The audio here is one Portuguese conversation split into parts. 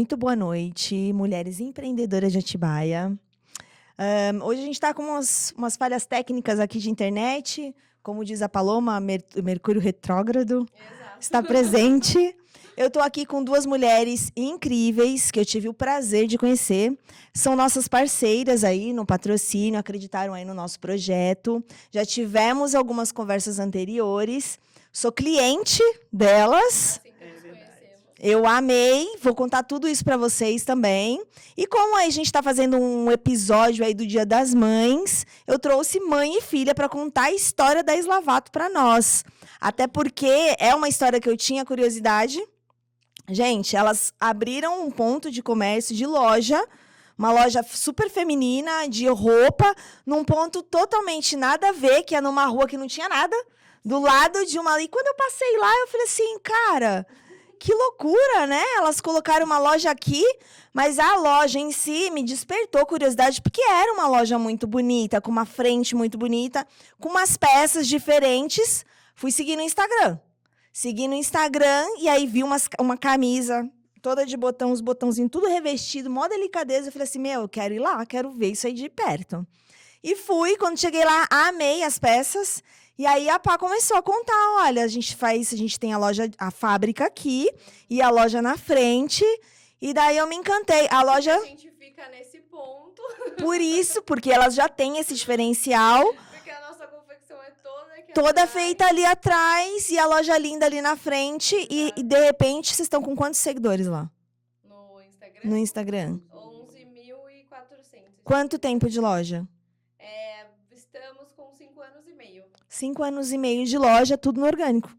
muito boa noite, mulheres empreendedoras de Atibaia. Hoje a gente está com umas falhas técnicas aqui de internet. Como diz a Paloma, Mercúrio retrógrado está presente. Eu estou aqui com duas mulheres incríveis que eu tive o prazer de conhecer. São nossas parceiras aí no patrocínio, acreditaram aí no nosso projeto. Já tivemos algumas conversas anteriores. Sou cliente delas. Eu amei, vou contar tudo isso para vocês também. E como a gente está fazendo um episódio aí do Dia das Mães, eu trouxe mãe e filha para contar a história da Slavato para nós. Até porque é uma história que eu tinha curiosidade. Gente, elas abriram um ponto de comércio de loja, uma loja super feminina, de roupa, num ponto totalmente nada a ver, que é numa rua que não tinha nada, do lado de uma... E quando eu passei lá, eu falei assim, cara... Que loucura, né? Elas colocaram uma loja aqui, mas a loja em si me despertou curiosidade, porque era uma loja muito bonita, com uma frente muito bonita, com umas peças diferentes. Fui seguir no Instagram. Segui no Instagram e aí vi uma camisa toda de botão, os botãozinhos tudo revestido, mó delicadeza. Eu falei assim, eu quero ir lá, quero ver isso aí de perto. E fui, quando cheguei lá, amei as peças. E aí a Pá começou a contar, olha, a gente tem a loja, a fábrica aqui e a loja na frente. E daí eu me encantei. A loja... A gente fica nesse ponto. Por isso, porque elas já têm esse diferencial. Porque a nossa confecção é toda aqui toda atrás. Feita ali atrás e a loja linda ali na frente. E de repente, vocês estão com quantos seguidores lá? No Instagram? No Instagram. 11.400. Quanto tempo de loja? Estamos com 5 anos e meio. 5 anos e meio de loja, tudo no orgânico.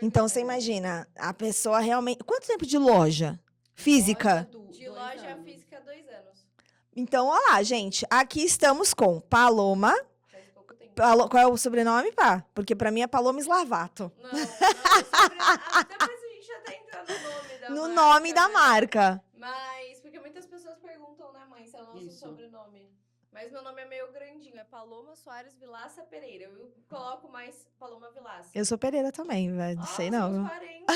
Então, você imagina, a pessoa realmente... Quanto tempo de loja? Física? De loja física, 2 anos. Então, olha lá, gente. Aqui estamos com Paloma. Faz pouco tempo. Qual é o sobrenome, Pá? Porque pra mim é Paloma Slavato. Não, depois a gente já tá entrando no nome da marca. No nome da marca. Mas, porque muitas pessoas perguntam, né, mãe, se é o nosso sobrenome. Mas meu nome é meio grandinho, é Paloma Soares Vilaça Pereira. Eu coloco mais Paloma Vilaça. Eu sou Pereira também, velho. Não sei não. Somos parentes.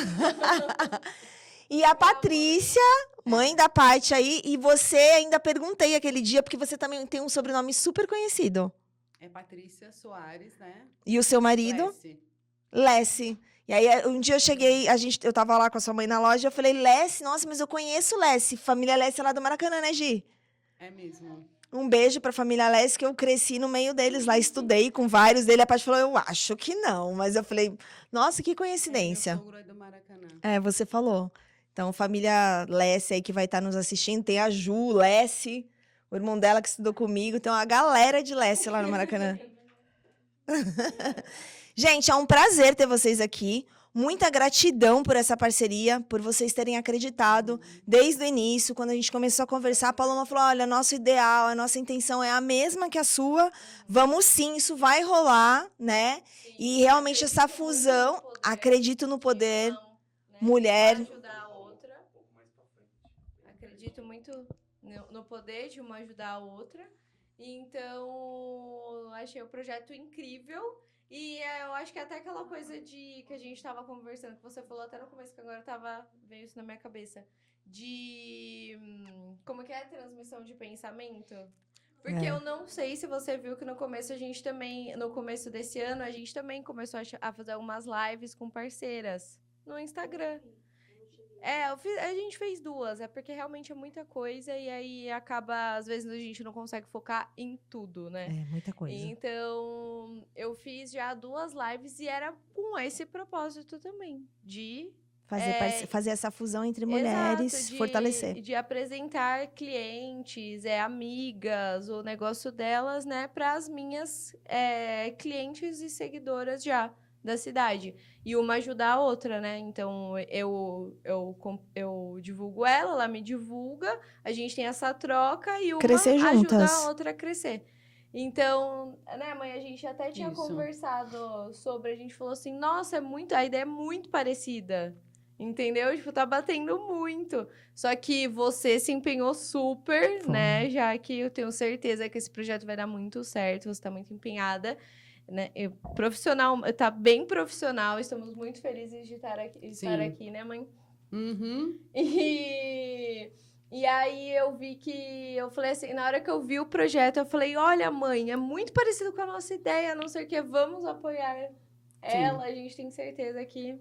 E a Patrícia, mãe da Paty aí, e você ainda perguntei aquele dia, porque você também tem um sobrenome super conhecido. É Patrícia Soares, né? E o seu marido? Lessi. E aí, um dia eu cheguei, eu tava lá com a sua mãe na loja, eu falei, Lessi, nossa, mas eu conheço Lessi. Família Lessi é lá do Maracanã, né, Gi? É mesmo. Um beijo pra família Lessi, que eu cresci no meio deles lá, estudei com vários deles. A Paty falou, eu acho que não. Mas eu falei, nossa, que coincidência. Meu sogro é do Maracanã. Você falou. Então, família Lessi aí que vai estar nos assistindo, tem a Ju, Lessi, o irmão dela que estudou comigo, tem uma galera de Lessi lá no Maracanã. Gente, é um prazer ter vocês aqui. Muita gratidão por essa parceria, por vocês terem acreditado desde o início. Quando a gente começou a conversar, a Paloma falou, olha, nosso ideal, a nossa intenção é a mesma que a sua. Vamos sim, isso vai rolar, né? Sim, e realmente essa fusão, acredito no poder, mulher... Ajudar a outra. Acredito muito no poder de uma ajudar a outra. Então, achei o projeto incrível. E eu acho que até aquela coisa que a gente estava conversando, que você falou até no começo, que agora veio isso na minha cabeça, de como que é a transmissão de pensamento? Porque eu não sei se você viu que no começo no começo desse ano, a gente também começou a fazer umas lives com parceiras no Instagram. A gente fez 2, porque realmente é muita coisa e aí acaba, às vezes a gente não consegue focar em tudo, né? É, muita coisa. Então, eu fiz já 2 lives e era com esse propósito também, de... Fazer essa fusão entre mulheres, Exato, fortalecer. De apresentar clientes, amigas, o negócio delas, né, para as minhas clientes e seguidoras já da cidade. E uma ajudar a outra, né? Então, eu divulgo ela me divulga, a gente tem essa troca e uma crescer juntas. ajuda a outra a crescer. Então, né, mãe, a gente até tinha conversado sobre, a gente falou assim, nossa, a ideia é muito parecida. Entendeu? Tipo, tá batendo muito. Só que você se empenhou super, né? Já que eu tenho certeza que esse projeto vai dar muito certo. Você tá muito empenhada, né? Tá bem profissional. Estamos muito felizes de estar aqui, né, mãe? Uhum. E aí eu vi que... Eu falei assim, na hora que eu vi o projeto, eu falei, olha, mãe, é muito parecido com a nossa ideia, não sei o que, vamos apoiar ela, a gente tem certeza que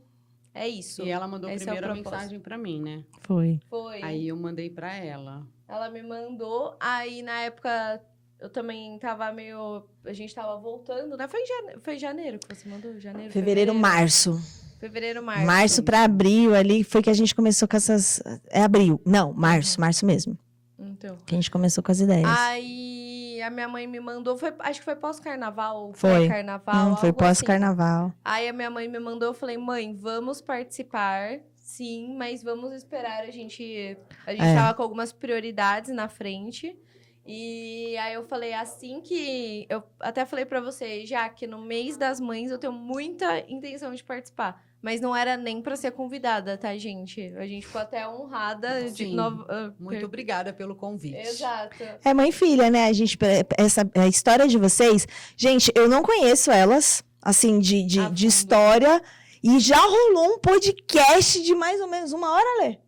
é isso. E ela mandou Esse primeiro é o a propósito. mensagem pra mim, né? Foi. Foi. Aí eu mandei pra ela. Ela me mandou, aí na época eu também tava meio... A gente tava voltando, né? Foi em janeiro que você mandou? Janeiro, Fevereiro, março. Fevereiro, março. Março para abril ali foi que a gente começou com essas... É abril. Não, março mesmo. Então. Que a gente começou com as ideias. Aí a minha mãe me mandou, acho que foi pós-carnaval, Foi. pré-carnaval, Foi algo assim. pós-carnaval. Aí a minha mãe me mandou, eu falei, mãe, vamos participar, sim, mas vamos esperar, a gente tava com algumas prioridades na frente. E aí eu falei, assim que... Eu até falei pra você, já que no mês das mães eu tenho muita intenção de participar. Mas não era nem pra ser convidada, tá, gente? A gente ficou até honrada de Sim. novo. Muito obrigada pelo convite. Exato. É mãe e filha, né? A história de vocês... Gente, eu não conheço elas, assim, de história. E já rolou um podcast de mais ou menos 1 hora, Lê.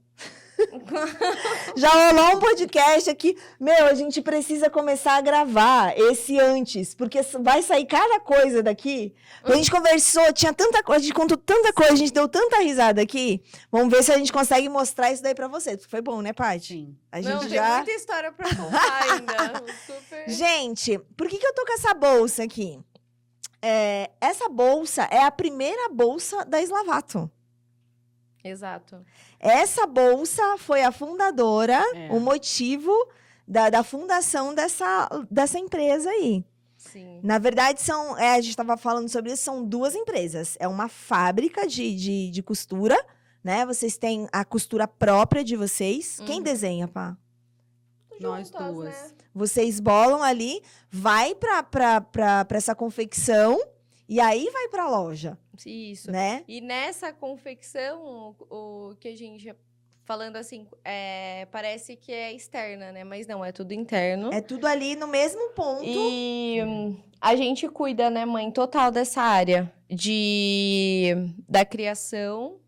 Já rolou um podcast aqui. Meu, a gente precisa começar a gravar esse antes, porque vai sair cada coisa daqui. A gente conversou, tinha tanta coisa, a gente contou tanta coisa, a gente deu tanta risada aqui. Vamos ver se a gente consegue mostrar isso daí pra vocês. Foi bom, né, Paty? Sim. A gente Não, já... tem muita história pra contar ainda. Super... Gente, por que eu tô com essa bolsa aqui? Essa bolsa é a primeira bolsa da Slavato. Exato. Essa bolsa foi a fundadora, o motivo da fundação dessa empresa aí. Sim. Na verdade, a gente estava falando sobre isso, são 2 empresas. É uma fábrica de costura, né? Vocês têm a costura própria de vocês. Quem desenha, pá? Nós Juntas, duas. né? Vocês bolam ali, vai para essa confecção e aí vai para a loja. Isso. Né? E nessa confecção, o que a gente... Falando assim, parece que é externa, né? Mas não, é tudo interno. É tudo ali no mesmo ponto. E a gente cuida, né, mãe, total dessa área da criação,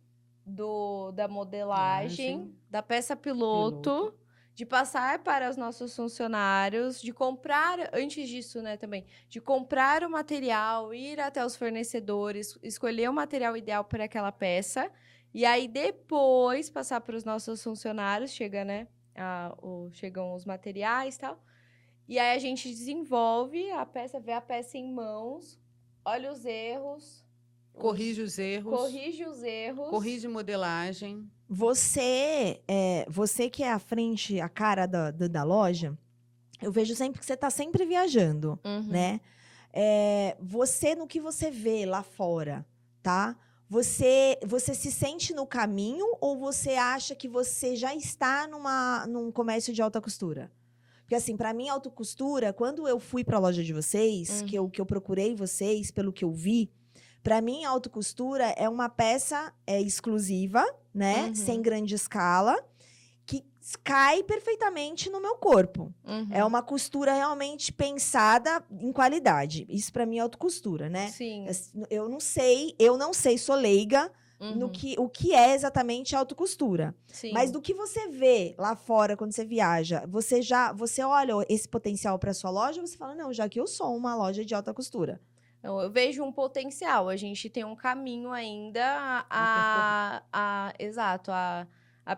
da modelagem, da peça piloto, de passar para os nossos funcionários, de comprar, antes disso, né, também, de comprar o material, ir até os fornecedores, escolher o material ideal para aquela peça, e aí depois passar para os nossos funcionários, chegam os materiais e tal, e aí a gente desenvolve a peça, vê a peça em mãos, olha os erros, Corrige os erros. Corrige modelagem. Você que é a cara da loja, eu vejo sempre que você está sempre viajando, né? No que você vê lá fora, tá? Você se sente no caminho ou você acha que você já está num comércio de alta costura? Porque, assim, para mim, alta costura, quando eu fui para a loja de vocês, que eu procurei vocês, pelo que eu vi, para mim, a alta costura é uma peça exclusiva, né? Sem grande escala, que cai perfeitamente no meu corpo. É uma costura realmente pensada em qualidade. Isso, para mim, é alta costura, né? Sim. Eu não sei, sou leiga o que é exatamente alta costura. Sim. Mas do que você vê lá fora quando você viaja, você olha esse potencial para sua loja, você fala, não, já que eu sou uma loja de alta costura. Eu vejo um potencial. A gente tem um caminho ainda a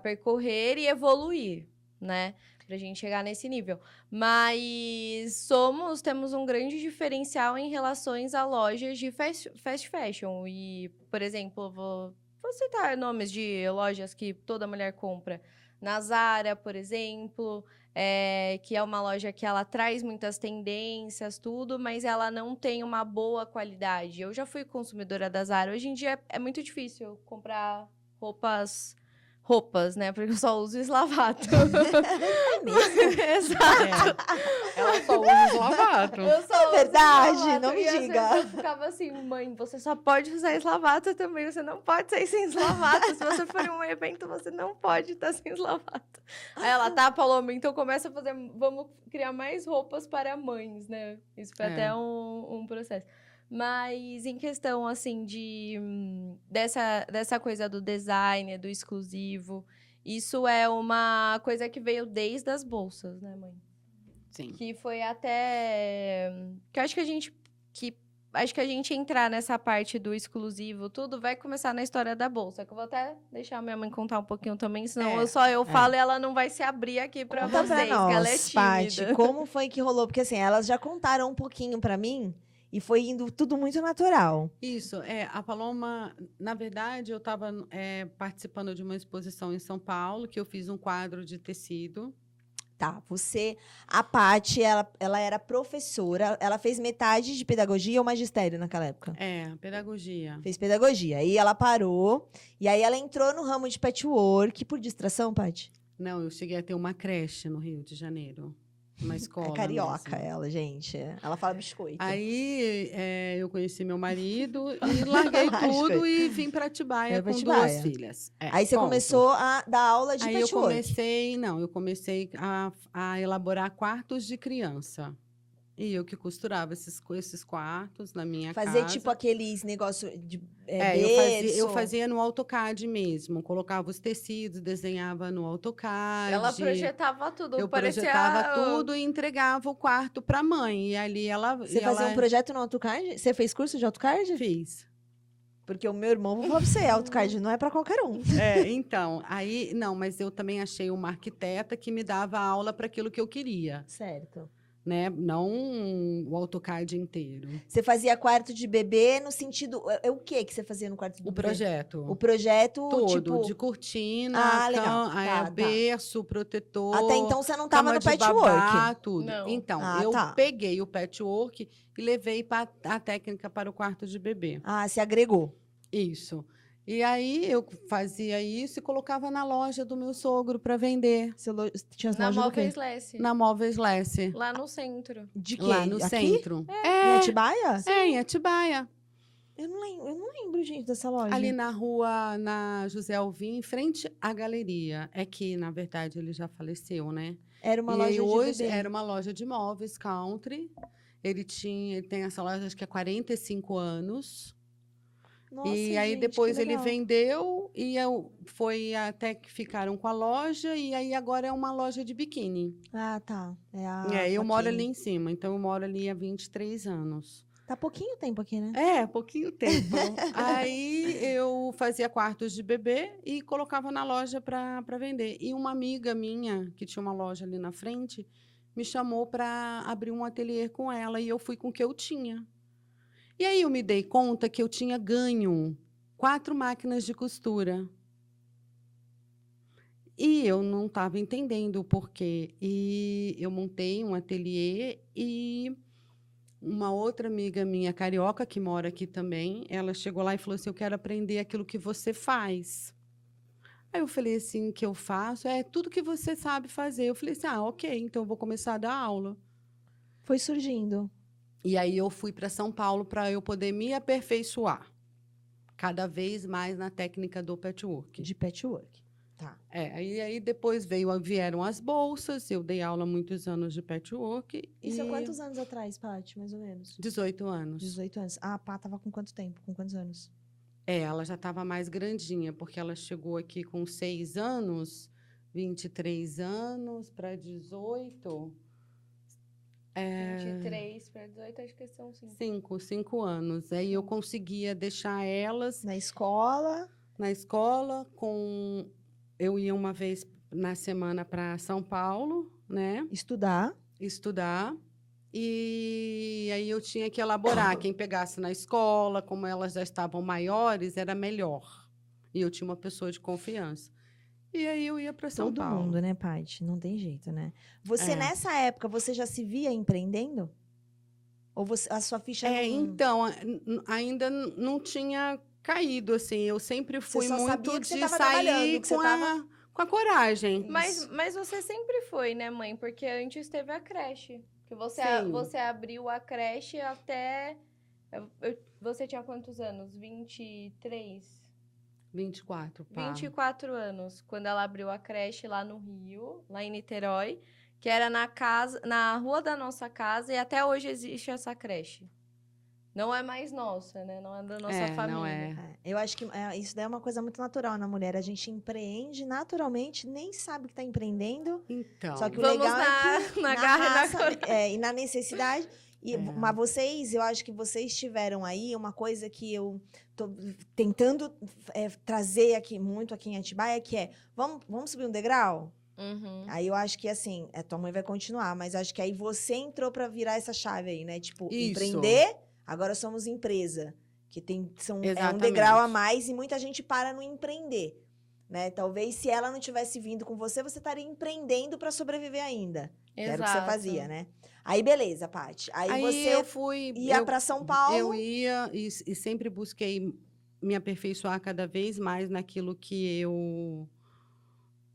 percorrer e evoluir, né? Pra gente chegar nesse nível. Mas temos um grande diferencial em relações a lojas de fast fashion. E, por exemplo, vou citar nomes de lojas que toda mulher compra. Na Zara, por exemplo, que é uma loja que ela traz muitas tendências, tudo, mas ela não tem uma boa qualidade. Eu já fui consumidora da Zara. Hoje em dia é muito difícil comprar roupas, né? Porque eu só uso Slavato. É mesmo? Exato. Ela só usa Slavato. Eu só uso verdade, Slavato. não me E às diga. vezes eu ficava assim, mãe, você só pode usar Slavato também. Você não pode sair sem Slavato. Se você for em um evento, você não pode estar sem Slavato. Aí ela, tá, Paloma, então começa a vamos criar mais roupas para mães, né? Isso foi até um processo. Mas em questão, assim, dessa coisa do design, do exclusivo, isso é uma coisa que veio desde as bolsas, né, mãe? Sim. Que foi até... Que eu acho que acho que a gente entrar nessa parte do exclusivo, tudo, vai começar na história da bolsa. Que eu vou até deixar a minha mãe contar um pouquinho também, senão eu falo e ela não vai se abrir aqui pra Conta vocês, pra que ela é nós, tímida. Paty, como foi que rolou? Porque assim, elas já contaram um pouquinho pra mim e foi indo tudo muito natural. Isso, a Paloma, na verdade, eu estava participando de uma exposição em São Paulo, que eu fiz um quadro de tecido. Tá, a Paty, ela era professora, ela fez metade de pedagogia ou magistério naquela época? Pedagogia. Fez pedagogia. Aí ela parou, e aí ela entrou no ramo de patchwork por distração, Paty? Não, eu cheguei a ter uma creche no Rio de Janeiro, uma escola É carioca mesmo. ela, gente. Ela fala biscoito. Aí eu conheci meu marido e larguei tudo e vim para Atibaia com duas filhas. Aí você começou a dar aula de patchwork. Eu comecei a elaborar quartos de criança. E eu que costurava esses quartos na minha casa. Fazer tipo aqueles negócios de eu fazia no AutoCAD mesmo. Colocava os tecidos, desenhava no AutoCAD. Ela projetava tudo. Eu projetava tudo e entregava o quarto para a mãe. E ali Você fazia um projeto no AutoCAD? Você fez curso de AutoCAD? Fiz. Porque o meu irmão, vou falar pra você, AutoCAD não é para qualquer um. Então, mas eu também achei uma arquiteta que me dava aula para aquilo que eu queria. Certo. Né? Não o AutoCAD inteiro. Você fazia quarto de bebê no sentido... o que você fazia no quarto de bebê? O projeto. O projeto, todo, tipo... de cortina, legal. berço, protetor... Até então você não estava no patchwork. Babá, tudo. Não. Então, peguei o patchwork e levei a técnica para o quarto de bebê. Se agregou. Isso. E aí eu fazia isso e colocava na loja do meu sogro para vender. Tinha na Móveis Lesse. Na Móveis Lesse. Lá no centro. De quê? Lá no centro. Em Atibaia? Em Atibaia. Eu não lembro, gente, dessa loja. Ali na rua, na José Alvim, em frente à galeria. É que, na verdade, ele já faleceu, né? Era uma loja de bebê. Era uma loja de móveis, country. Ele tem essa loja, acho que há 45 anos. Nossa, e aí gente, depois ele vendeu e foi até que ficaram com a loja e aí agora é uma loja de biquíni. Tá. Eu moro ali em cima, então eu moro ali há 23 anos. Tá pouquinho tempo aqui, né? Pouquinho tempo. Aí eu fazia quartos de bebê e colocava na loja para vender. E uma amiga minha, que tinha uma loja ali na frente, me chamou para abrir um ateliê com ela e eu fui com o que eu tinha. E aí eu me dei conta que eu tinha ganho 4 máquinas de costura. E eu não estava entendendo o porquê. E eu montei um ateliê e uma outra amiga minha, carioca, que mora aqui também, ela chegou lá e falou assim, eu quero aprender aquilo que você faz. Aí eu falei assim, o que eu faço? Tudo que você sabe fazer. Eu falei assim, ok, então eu vou começar a dar aula. Foi surgindo. E aí eu fui para São Paulo para eu poder me aperfeiçoar cada vez mais na técnica do patchwork. De patchwork. Tá. Aí depois vieram as bolsas, eu dei aula há muitos anos de patchwork. Isso há quantos anos atrás, Paty, mais ou menos? 18 anos. 18 anos. A Pá tava com quanto tempo? Com quantos anos? Ela já estava mais grandinha, porque ela chegou aqui com 6 anos, 23 anos para 18... 23 para 18, acho que são 5. 5 anos. Aí eu conseguia deixar elas... Na escola? Na escola, eu ia uma vez na semana para São Paulo, né? Estudar. E aí eu tinha que elaborar. Quem pegasse na escola, como elas já estavam maiores, era melhor. E eu tinha uma pessoa de confiança. E aí eu ia para São Paulo. Todo mundo, né, Paty? Não tem jeito, né? Você, nessa época, você já se via empreendendo? Ou a sua ficha não... Então, ainda não tinha caído, assim. Eu sempre fui muito de sair com a coragem. Mas você sempre foi, né, mãe? Porque antes teve a creche. Que você abriu a creche até... Você tinha quantos anos? 23? 24, pá. 24 anos, quando ela abriu a creche lá no Rio, lá em Niterói, que era na rua da nossa casa, e até hoje existe essa creche. não é mais nossa, né? Não é da nossa família. Não é. Eu acho que isso daí é uma coisa muito natural na mulher. A gente empreende naturalmente, nem sabe que tá empreendendo. Então, Só que o Vamos legal é que na garra e na raça, e na necessidade. Mas vocês, eu acho que vocês tiveram aí uma coisa que eu tô tentando trazer aqui muito aqui em Atibaia, que é, vamos subir um degrau? Uhum. Aí eu acho que assim, tua mãe vai continuar, mas acho que aí você entrou pra virar essa chave aí, né? Tipo, Isso. empreender, agora somos empresa. Que é um Exatamente. degrau a mais e muita gente para no empreender. Né? Talvez se ela não tivesse vindo com você, você estaria empreendendo pra sobreviver ainda. Que era o que você fazia, né? Aí beleza, Paty. Aí você ia pra São Paulo. Eu ia e sempre busquei me aperfeiçoar cada vez mais naquilo que eu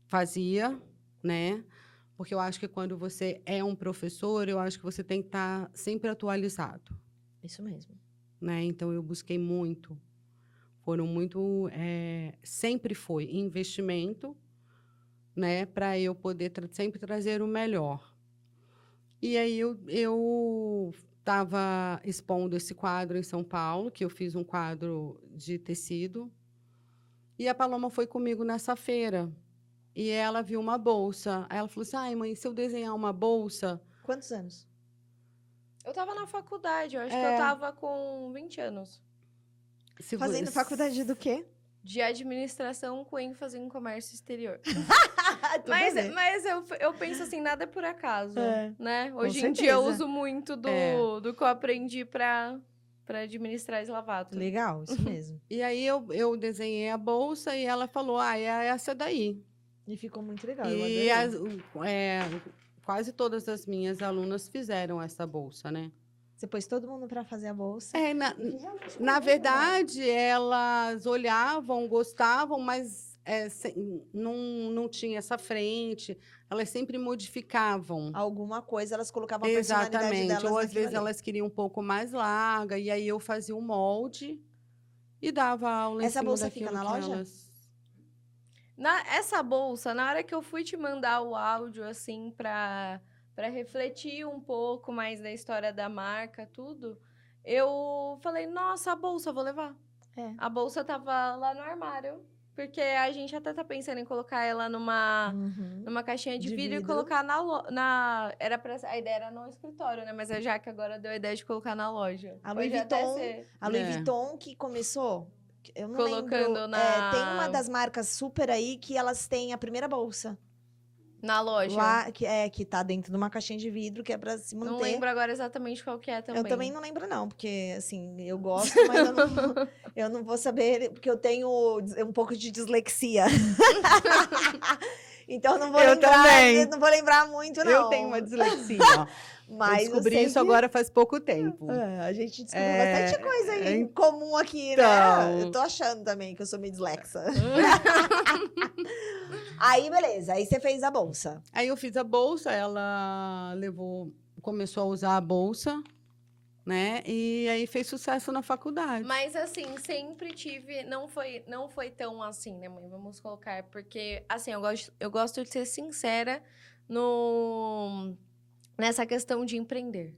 fazia, né? Porque eu acho que quando você é um professor, eu acho que você tem que estar sempre atualizado. Isso mesmo. Né? Então, eu busquei muito. Sempre foi investimento, né? Para eu poder sempre trazer o melhor. E aí, eu estava expondo esse quadro em São Paulo, que eu fiz um quadro de tecido. E a Paloma foi comigo nessa feira. E ela viu uma bolsa. Aí ela falou assim, ai, mãe, se eu desenhar uma bolsa... Quantos anos? Eu tava na faculdade, eu acho que eu tava com 20 anos. Fazendo faculdade do quê? De administração com ênfase em comércio exterior. Mas mas eu penso assim, nada é por acaso, né? Hoje em certeza. dia eu uso muito do que eu aprendi pra administrar eslavato. Legal, isso mesmo. E aí eu desenhei a bolsa e ela falou, é essa daí. E ficou muito legal. E quase todas as minhas alunas fizeram essa bolsa, né? Você pôs todo mundo para fazer a bolsa. Na verdade, elas olhavam, gostavam, mas não tinha essa frente. Elas sempre modificavam. Alguma coisa, elas colocavam a personalidade delas. Exatamente. Ou às vezes ali. elas queriam um pouco mais larga, e aí eu fazia o molde e dava aula Essa em cima bolsa daquilo fica na que loja? Essa bolsa, na hora que eu fui te mandar o áudio, assim, pra refletir um pouco mais da história da marca, tudo, eu falei, nossa, a bolsa, eu vou levar. A bolsa tava lá no armário, porque a gente até tá pensando em colocar ela numa caixinha de vidro e colocar a ideia era no escritório, né? Mas a Jaque agora deu a ideia de colocar na loja. A Louis Vuitton que começou... Eu não colocando lembro. na... Tem uma das marcas super aí que elas têm a primeira bolsa. Na loja. Lá, que tá dentro de uma caixinha de vidro, que é pra se manter. Não lembro agora exatamente qual que é também. Eu também não lembro, não. Porque, assim, eu gosto, mas eu não vou saber, porque eu tenho um pouco de dislexia. Então, não vou não vou lembrar muito, não. Eu tenho uma dislexia. Mas eu descobri isso agora faz pouco tempo. A gente descobriu bastante coisa aí em comum aqui, então... né? Eu tô achando também que eu sou meio dislexa. Aí, beleza. Aí você fez a bolsa. Aí eu fiz a bolsa, ela começou a usar a bolsa, né? E aí fez sucesso na faculdade. Mas assim, sempre tive, não foi tão assim, né, mãe? Vamos colocar, porque assim, eu gosto de ser sincera nessa questão de empreender.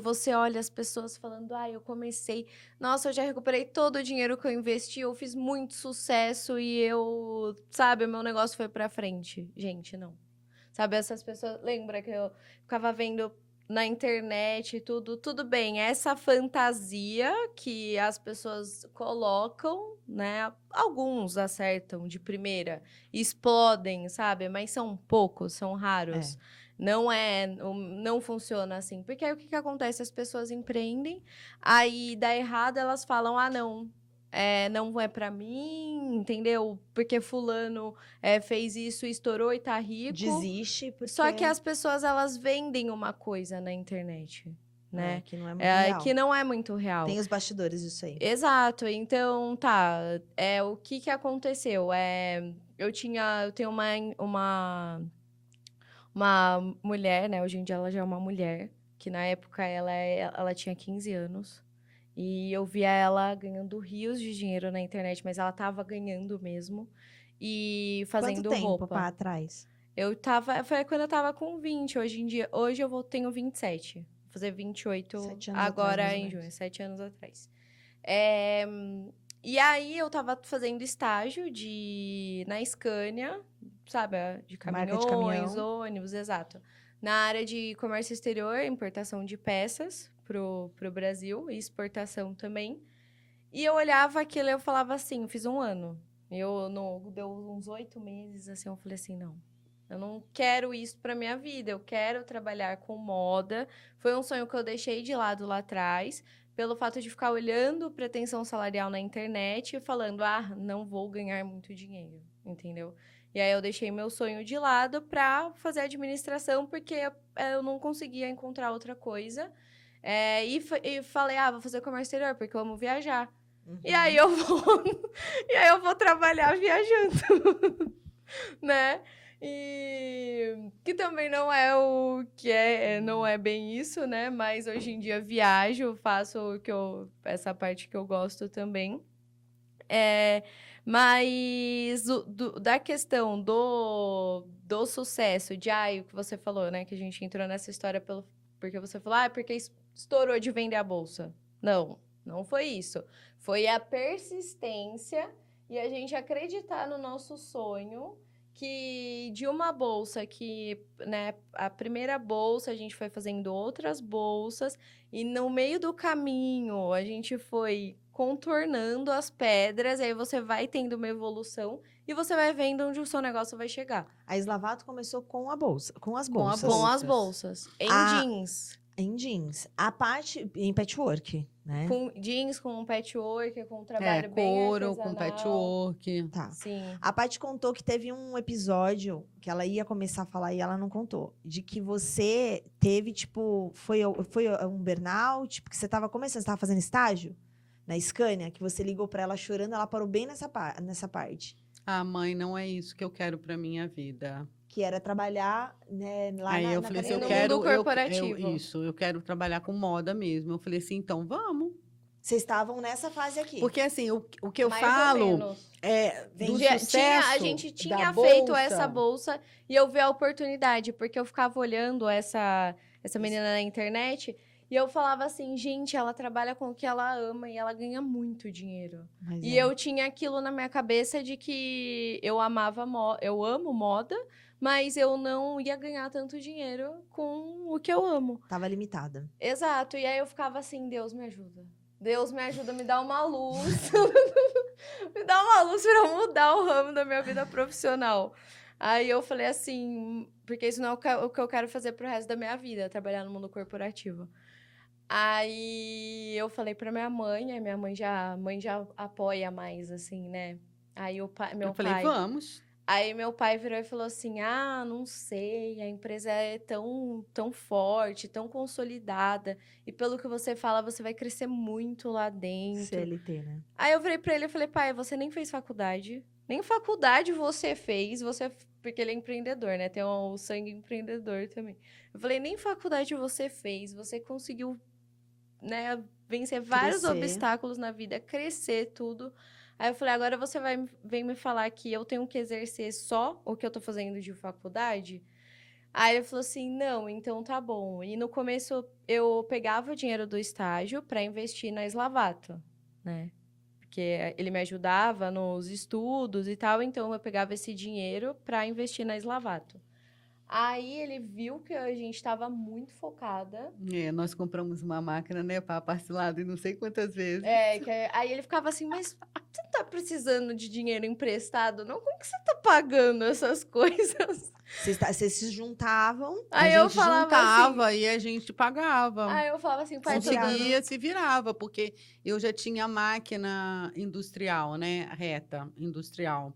Você olha as pessoas falando, eu comecei, nossa, eu já recuperei todo o dinheiro que eu investi, eu fiz muito sucesso e o meu negócio foi pra frente. Gente, não. Sabe, essas pessoas, lembra que eu ficava vendo na internet e tudo bem, essa fantasia que as pessoas colocam, né, alguns acertam de primeira, explodem, sabe, mas são poucos, são raros. Não funciona assim. Porque aí o que acontece? As pessoas empreendem, aí dá errado, elas falam, não é pra mim, entendeu? Porque fulano fez isso, estourou e tá rico. Desiste. Só que as pessoas, elas vendem uma coisa na internet, né? Que não é muito real. Que não é muito real. Tem os bastidores disso aí. Exato. Então, o que aconteceu? Eu tenho uma mulher, né? Hoje em dia ela já é uma mulher, que na época ela tinha 15 anos. E eu via ela ganhando rios de dinheiro na internet, mas ela tava ganhando mesmo. E fazendo roupa. Quanto tempo pra trás? Foi quando eu tava com 20. Hoje eu tenho 27. Vou fazer 28 7 anos agora atrás, mais ou em menos. junho, 7 anos atrás. E aí eu tava fazendo estágio na Scania, sabe, de Marca de caminhões, caminhão. ônibus, exato. Na área de comércio exterior, importação de peças pro Brasil e exportação também. E eu olhava aquilo e eu falava assim, eu fiz um ano. Deu uns 8 meses, assim, eu falei assim, não. Eu não quero isso pra minha vida, eu quero trabalhar com moda. Foi um sonho que eu deixei de lado lá atrás, pelo fato de ficar olhando pretensão salarial na internet e falando, não vou ganhar muito dinheiro, entendeu? E aí eu deixei meu sonho de lado pra fazer administração, porque eu não conseguia encontrar outra coisa. E falei, vou fazer comércio exterior, porque eu amo viajar. E aí eu vou, e aí eu vou trabalhar viajando, né? E que também não é o que não é bem isso, né? Mas hoje em dia viajo, faço essa parte que eu gosto também. Mas da questão do sucesso, o que você falou, né? Que a gente entrou nessa história porque você falou, porque estourou de vender a bolsa. Não foi isso. Foi a persistência e a gente acreditar no nosso sonho, que de uma bolsa que, né, a primeira bolsa a gente foi fazendo outras bolsas e no meio do caminho a gente foi contornando as pedras, aí você vai tendo uma evolução e você vai vendo onde o seu negócio vai chegar. A Slavato começou com a bolsa, com as Com a bolsas. Com as bolsas. Em jeans. Em jeans. A parte em patchwork, né? Com jeans, com patchwork, com um trabalho bem couro, com artesanal. patchwork. Tá. Sim. A Paty contou que teve um episódio que ela ia começar a falar e ela não contou. De que você teve, tipo, foi um burnout, porque você tava começando, você tava fazendo estágio na Scania, que você ligou pra ela chorando, ela parou bem nessa parte. Mãe, não é isso que eu quero pra minha vida. Que era trabalhar, né, lá Aí na eu falei assim, eu no quero... mundo corporativo. Eu quero trabalhar com moda mesmo. Eu falei assim, então vamos. Vocês estavam nessa fase aqui. Porque assim, o que eu Mais ou falo menos. é do A sucesso gente da tinha feito bolsa. essa bolsa e eu vi a oportunidade, porque eu ficava olhando essa menina na internet e eu falava assim, gente, ela trabalha com o que ela ama e ela ganha muito dinheiro. Mas E eu tinha aquilo na minha cabeça de que eu eu amo moda, mas eu não ia ganhar tanto dinheiro com o que eu amo. Tava limitada. Exato. E aí eu ficava assim, Deus me ajuda. Deus me ajuda, me dá uma luz. Me dá uma luz para eu mudar o ramo da minha vida profissional. Aí eu falei assim, porque isso não é o que eu quero fazer pro resto da minha vida, trabalhar no mundo corporativo. Aí eu falei pra minha mãe, aí minha mãe já apoia mais, assim, né? Aí meu Falei, vamos. Aí meu pai virou e falou assim, não sei, a empresa é tão forte, tão consolidada, e pelo que você fala, você vai crescer muito lá dentro. CLT, né? Aí eu virei pra ele e falei, pai, você nem fez faculdade, nem faculdade você fez, porque ele é empreendedor, né? Tem o sangue empreendedor também. Eu falei, nem faculdade você fez, você conseguiu, né, vencer vários Crescer. obstáculos na vida, crescer tudo. Aí eu falei, agora você vem me falar que eu tenho que exercer só o que eu tô fazendo de faculdade? Aí ele falou assim, não, então tá bom. E no começo eu pegava o dinheiro do estágio para investir na Slavato, né? Porque ele me ajudava nos estudos e tal, então eu pegava esse dinheiro para investir na Slavato. Aí ele viu que a gente estava muito focada. Nós compramos uma máquina, né, para parcelado e não sei quantas vezes. Aí ele ficava assim, mas você não tá precisando de dinheiro emprestado, não? Como que você tá pagando essas coisas? Vocês se juntavam. Aí A eu gente falava juntava assim, e a gente pagava. Aí eu falava assim, pai, Conseguia, se virava, porque eu já tinha máquina industrial, né, reta industrial.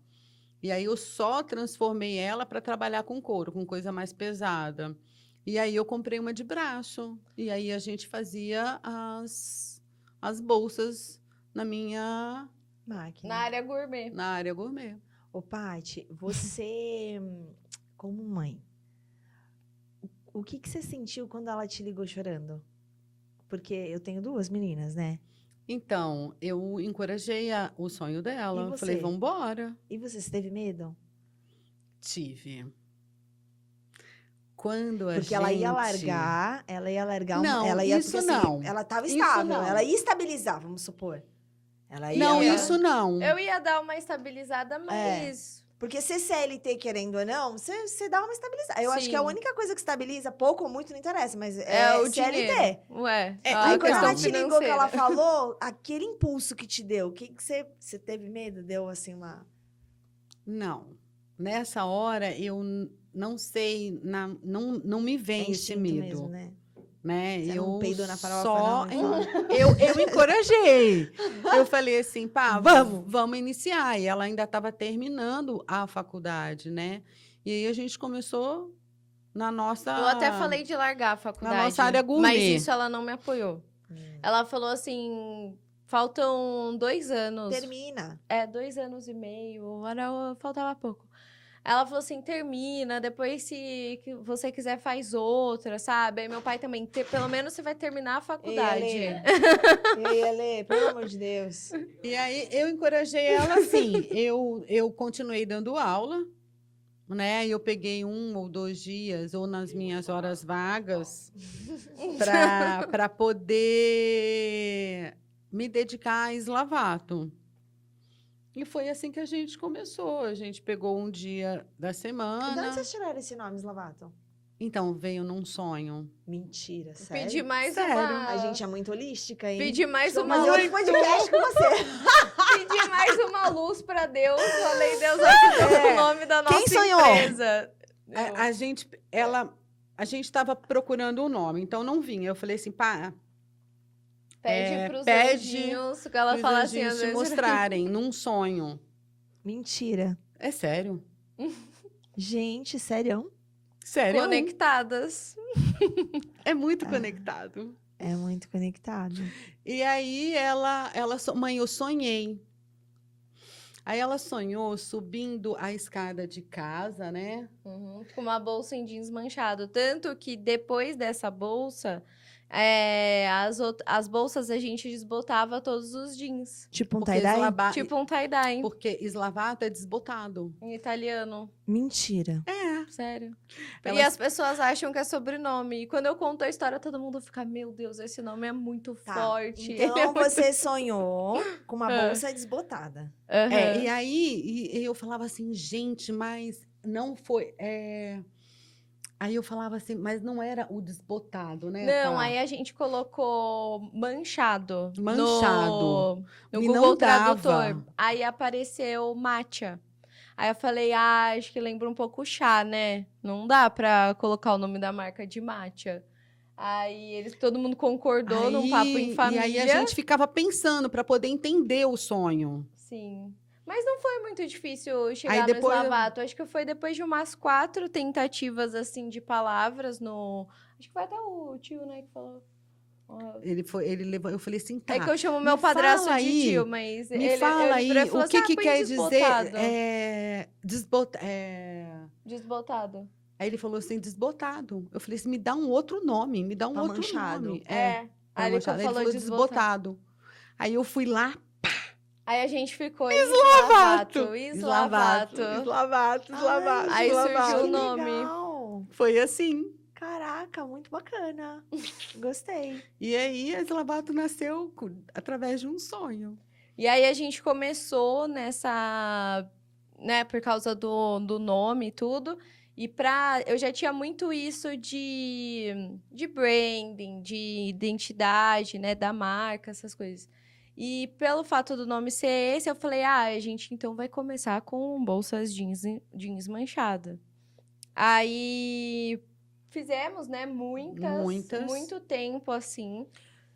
E aí eu só transformei ela para trabalhar com couro, com coisa mais pesada. E aí eu comprei uma de braço. E aí a gente fazia as bolsas na minha Máquina. na área gourmet. na área gourmet. Ô, Paty, você, como mãe, o que você sentiu quando ela te ligou chorando? Porque eu tenho 2 meninas, né? Então, eu encorajei o sonho dela. E você? Falei, vamos embora. E você teve medo? Tive. quando a Porque ela ia gente... largar, Não, ela ia, isso porque, assim, não. ela estava Isso estável, não. ela ia estabilizar, vamos supor. Ela ia, Não, ia- isso não. Eu ia dar uma estabilizada, mas... Porque ser CLT, querendo ou não, você dá uma estabilizada. Eu acho que a Sim. única coisa que estabiliza, pouco ou muito, não interessa, mas É o CLT. dinheiro. Ué, Aí a quando ela questão te ligou, que ela financeira. falou, aquele impulso que te deu, o que você teve medo? Deu, assim, uma... Não. Nessa hora, eu não sei, não me vem esse instinto medo. mesmo, né? Né? Você não peidou na farofa, só não? eu encorajei. Eu falei assim, pá, Vamos. vamos iniciar. E ela ainda estava terminando a faculdade, né? E aí a gente começou na nossa... Eu até falei de largar a faculdade. Na nossa área gourmet. Mas isso ela não me apoiou. Ela falou assim, faltam 2 anos. Termina. 2 anos e meio, faltava pouco. Ela falou assim, termina, depois se você quiser faz outra, sabe? Aí meu pai também, pelo menos você vai terminar a faculdade. Ei, Ale, pelo amor de Deus. E aí eu encorajei ela assim, eu continuei dando aula, né? Eu peguei 1 ou 2 dias, ou nas minhas horas vagas, para poder me dedicar a eslavato. E foi assim que a gente começou. A gente pegou um dia da De onde semana. vocês tiraram esse nome, Slavato? Então, veio num sonho. Mentira, sério? Pedi mais Sério? uma... A gente é muito holística, hein? Pedi mais Vou uma fazer luz. outro podcast com você. Pedi mais uma luz pra Deus. Falei, Deus, ajuda o nome da nossa Quem sonhou? empresa. A gente estava procurando um nome, então não vinha. Eu falei assim, pá, Pede pros pede anjinhos, que ela os fala assim, anjinhos às te vezes. mostrarem num sonho. Mentira. É sério. Gente, sério? Sério. Conectadas. É muito conectado. É muito conectado. E aí mãe, eu sonhei. Aí ela sonhou subindo a escada de casa, né? Uhum, com uma bolsa em jeans manchado. Tanto que depois dessa bolsa, as bolsas a gente desbotava todos os jeans. Tipo um Porque tie-dye? Tipo um tie-dye Porque eslavato é desbotado. em italiano. Mentira. Sério. E Elas- as pessoas acham que é sobrenome. E quando eu conto a história, todo mundo fica, meu Deus, esse nome é muito Tá. forte. Então você sonhou com uma É. bolsa desbotada. Aham. E aí eu falava assim, gente, mas não foi. Aí eu falava assim, mas não era o desbotado, né? Não, Tá? aí a gente colocou manchado. Manchado. No E Google não dava. Tradutor. Aí apareceu matcha. Aí eu falei, acho que lembra um pouco chá, né? Não dá pra colocar o nome da marca de matcha. Aí todo mundo concordou num papo em família. E aí a gente ficava pensando para poder entender o sonho. Sim. Mas não foi muito difícil chegar Aí no depois- eslavato. Acho que foi depois de umas 4 tentativas, assim, de palavras no... Acho que foi até o tio, né, que falou... Ó, Ele levou, eu falei assim, tá. É que eu chamo meu me padrasto fala de aí, tio, mas Me ele fala aí virou e falou o que, assim, que põe quer desbotado. dizer Desbotado. Aí ele falou assim, desbotado. Eu falei assim, me dá um outro nome, me dá um Tá outro manchado. nome. Aí ele manchado. Aí ele falou falou desbotado. desbotado. Aí eu fui lá, Aí a gente ficou eslavato. Eslavato. Aí surgiu o Que nome. legal. Foi assim. Caraca, muito bacana. Gostei. E aí, a Eslavato nasceu através de um sonho. E aí a gente começou nessa, né, por causa do nome e tudo. E eu já tinha muito isso de branding, de identidade, né, da marca, essas coisas. E pelo fato do nome ser esse, eu falei, a gente então vai começar com bolsas jeans manchada. Aí fizemos, né, Muitas. muito tempo assim.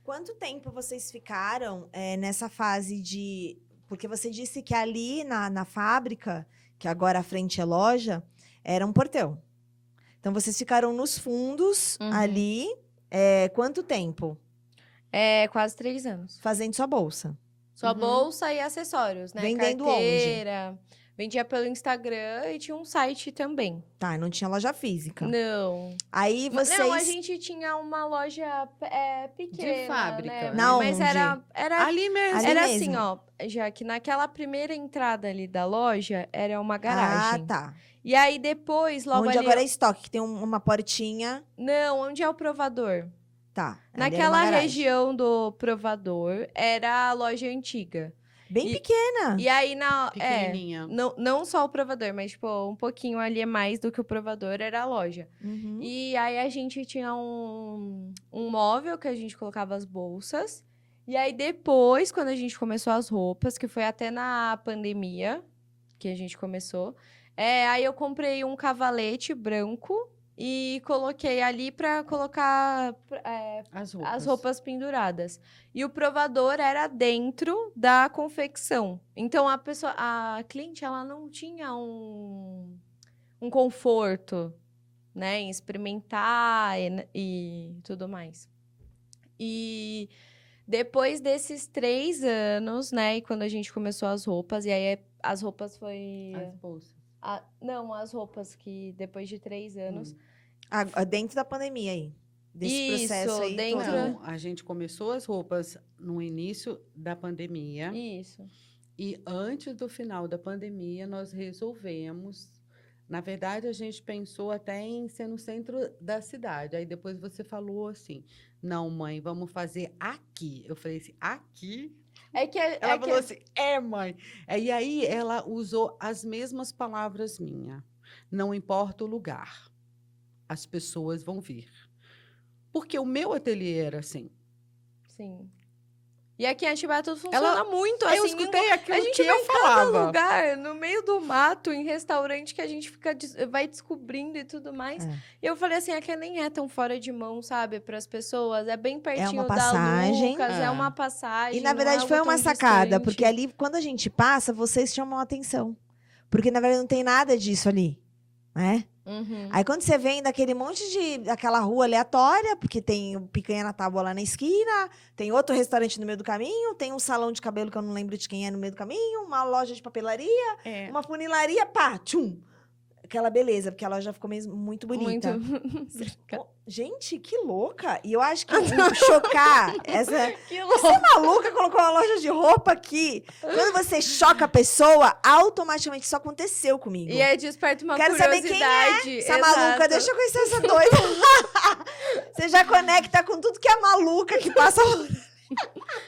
Quanto tempo vocês ficaram nessa fase de... Porque você disse que ali na fábrica, que agora à frente é loja, era um portão. Então, vocês ficaram nos fundos ali. Quanto tempo? Quase 3 anos. Fazendo sua bolsa. Só Uhum. bolsa e acessórios, né? Vendendo Carteira. Vendia pelo Instagram e tinha um site também. Tá, não tinha loja física. Não. Aí vocês... Não, a gente tinha uma loja pequena, De fábrica, né? Na Mas onde? era Ali mesmo. Ali era mesmo. assim, ó, já que naquela primeira entrada ali da loja era uma Ah, garagem. tá. E aí depois, logo Onde ali... agora é estoque, que tem uma portinha. Não, onde é o provador? Tá. ali era Naquela uma garagem. região do provador era a loja antiga. Bem E- pequena. E aí, Pequenininha. não só o provador, mas, tipo, um pouquinho ali é mais do que o provador era a loja. Uhum. E aí, a gente tinha um móvel que a gente colocava as bolsas. E aí, depois, quando a gente começou as roupas, que foi até na pandemia que a gente começou, aí eu comprei um cavalete branco e coloquei ali pra colocar as roupas penduradas. E o provador era dentro da confecção. Então a cliente ela não tinha um conforto, né, em experimentar e tudo mais. E depois desses 3 anos, né, e quando a gente começou as roupas, e aí as roupas foi... As bolsas. Não, as roupas que depois de 3 anos... Dentro da pandemia aí. Desse Isso, processo aí. dentro- todo. Não, a gente começou as roupas no início da pandemia. Isso. E antes do final da pandemia, nós resolvemos. Na verdade, a gente pensou até em ser no centro da cidade. Aí depois você falou assim: não, mãe, vamos fazer aqui. Eu falei assim: aqui? É que... Ela falou assim: mãe. E aí ela usou as mesmas palavras minhas. Não importa o lugar, as pessoas vão vir. Porque o meu ateliê era assim. Sim. E aqui em Atibaia tudo funciona muito, assim. Eu escutei aquilo a gente que vai eu em cada falava. lugar, no meio do mato, em restaurante, que a gente vai descobrindo e tudo mais. É. E eu falei assim, aqui nem é tão fora de mão, sabe, para as pessoas. É bem pertinho da passagem. Lucas, é É. uma passagem. E na não verdade é foi algo uma tão sacada, distante. porque ali, quando a gente passa, vocês chamam a atenção. Porque na verdade não tem nada disso ali, né? Uhum. Aí quando você vem daquela rua aleatória, porque tem o Picanha na Tábua lá na esquina, tem outro restaurante no meio do caminho, tem um salão de cabelo que eu não lembro de quem é no meio do caminho, uma loja de papelaria, É. uma funilaria, pá, tchum. Aquela beleza, porque a loja ficou mesmo muito bonita. Muito. Pô, gente, que louca! E eu acho que chocar essa... Que Você é maluca, colocou uma loja de roupa aqui. Quando você choca a pessoa, automaticamente isso aconteceu comigo. E aí desperta uma Quero saber quem curiosidade. Essa Exato. maluca, deixa eu conhecer essa doida. Você já conecta com tudo que é maluca que passa.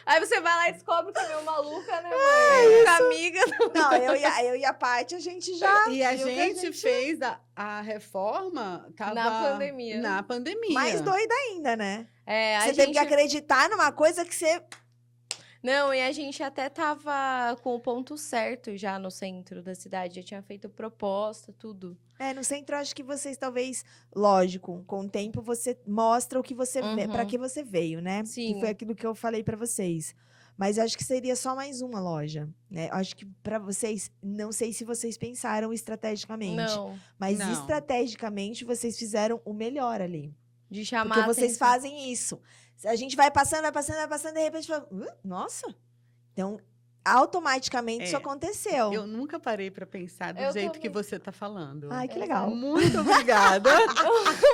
Aí você vai lá e descobre que é meio maluca, né, mãe? Com amiga. Não, eu e a Paty, a gente já. E a viu que gente fez a reforma tava Na pandemia. Na pandemia. mais doida ainda, né? É, Você a teve que gente... acreditar numa coisa que você. Não, e a gente até tava com o ponto certo já no centro da cidade. Já tinha feito proposta, tudo. No centro, eu acho que vocês talvez, lógico, com o tempo você mostra o que você Uhum. para que você veio, né? Sim. Que foi aquilo que eu falei pra vocês. Mas eu acho que seria só mais uma loja, né? Eu acho que pra vocês, não sei se vocês pensaram estrategicamente, Não, mas Não. estrategicamente vocês fizeram o melhor ali. de chamar Porque a vocês atenção. fazem isso. A gente vai passando, de repente fala, nossa. Então, automaticamente isso aconteceu. Eu nunca parei para pensar do Eu jeito também. que você está falando. Ai, que legal. Muito obrigada.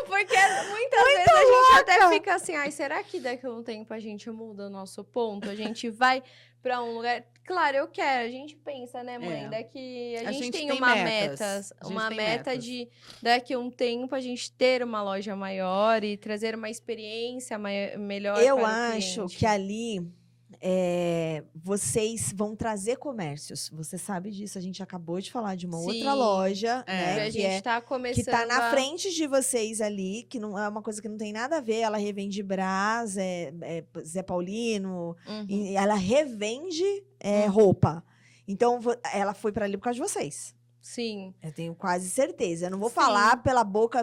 Porque muitas vezes a gente até fica assim, ai, será que daqui a um tempo a gente muda o nosso ponto? A gente vai pra um lugar... Claro, eu quero, a gente pensa, né, mãe? É. Daqui... A A gente gente tem tem uma metas. meta, A gente uma tem meta metas. de daqui a um tempo a gente ter uma loja maior e trazer uma experiência melhor Eu para o acho cliente. que ali vocês vão trazer comércios. Você sabe disso. A gente acabou de falar de uma outra Sim. loja, É. né? a Que gente tá começando que tá na a- frente de vocês ali, que não é uma coisa que não tem nada a ver. Ela revende Brás, Zé Paulino, Uhum. e ela revende roupa. Então, ela foi pra ali por causa de vocês. Sim. Eu tenho quase certeza. Eu não vou Sim. falar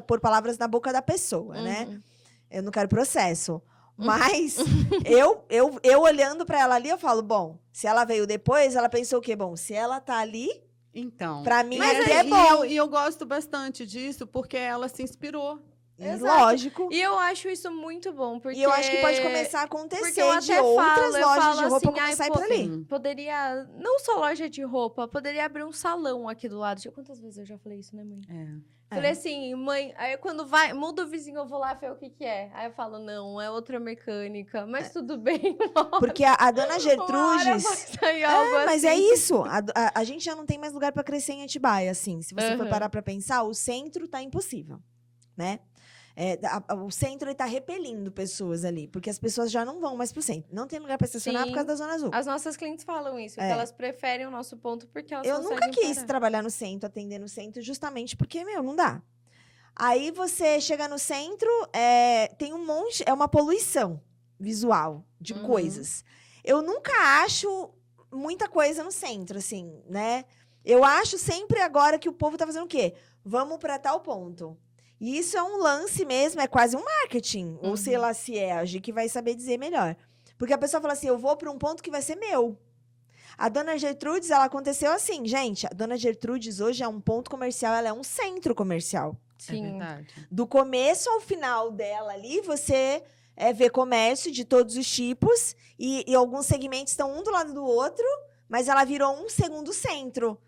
por palavras na boca da pessoa, né? Uhum. Eu não quero processo. Mas eu olhando pra ela ali, eu falo, bom, se ela veio depois, ela pensou o quê? Bom, se ela tá ali, Então. pra mim Mas aqui é e bom. eu gosto bastante disso porque ela se inspirou. E Exato. lógico. E eu acho isso muito bom, porque... E eu acho que pode começar a Porque acontecer eu de até outras falo, eu lojas falo de roupa assim, começar a ir pô, por ali. Sim. poderia, não só loja de roupa, poderia abrir um salão aqui do lado. Quantas vezes eu já falei isso, né, mãe? Falei assim, mãe, aí quando vai, muda o vizinho, eu vou lá ver o que que é. Aí eu falo, não, é outra mecânica, mas tudo bem. Porque a dona Uma hora Gertrudes... vai sair algo Mas assim. é isso. A gente já não tem mais lugar pra crescer em Atibaia, assim. Se você for Aham. parar pra pensar, o centro tá impossível, né? O centro ele tá repelindo pessoas ali, porque as pessoas já não vão mais pro centro. Não tem lugar pra estacionar por Sim. causa da Zona Azul. As nossas clientes falam isso, que É. elas preferem o nosso ponto porque elas Eu nunca conseguem quis parar. trabalhar no centro, atender no centro, justamente porque, não dá. Aí você chega no centro, tem um monte, é uma poluição visual de Uhum. coisas. Eu nunca acho muita coisa no centro, assim, né? Eu acho sempre agora que o povo tá fazendo o quê? Vamos para tal ponto. E isso é um lance mesmo, é quase um marketing. Ou sei lá se é, a Gi que vai saber dizer melhor. Porque a pessoa fala assim, eu vou para um ponto que vai ser meu. A Dona Gertrudes, ela aconteceu assim, gente. A Dona Gertrudes hoje é um ponto comercial, ela é um centro comercial. É Sim. verdade. Do começo ao final dela ali, você vê comércio de todos os tipos. E alguns segmentos estão um do lado do outro, mas ela virou um segundo centro.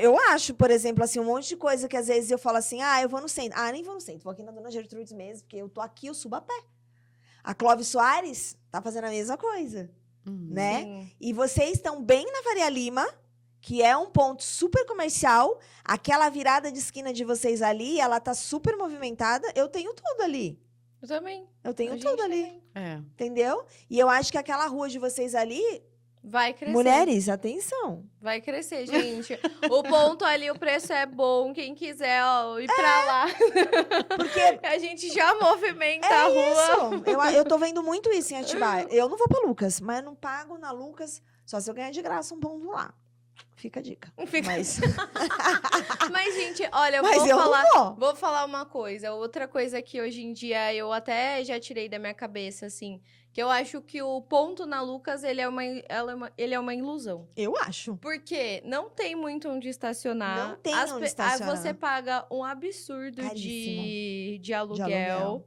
Eu acho, por exemplo, assim, um monte de coisa que às vezes eu falo assim, eu vou no centro. Nem vou no centro, vou aqui na Dona Gertrudes mesmo, porque eu tô aqui, eu subo a pé. A Clóvis Soares tá fazendo a mesma coisa, né? Sim. E vocês estão bem na Faria Lima, que é um ponto super comercial. Aquela virada de esquina de vocês ali, ela tá super movimentada. Eu tenho tudo ali. Eu também. Eu A tenho gente tudo ali, também. entendeu? E eu acho que aquela rua de vocês ali, Vai crescer. mulheres, atenção. Vai crescer, gente. O ponto ali, o preço é bom. Quem quiser, ir pra lá. Porque A gente já movimenta a rua. isso. Eu tô vendo muito isso em Atibaia. Eu não vou pra Lucas, mas eu não pago na Lucas só se eu ganhar de graça um ponto lá. Fica a dica. Mas Mas, gente, olha, eu Mas vou eu não falar. vou. Vou falar uma coisa. Outra coisa que hoje em dia eu até já tirei da minha cabeça, assim. Que eu acho que o ponto na Lucas, ele é uma ilusão. Eu acho. Porque não tem muito onde estacionar. Não tem onde estacionar. Você paga um absurdo de aluguel.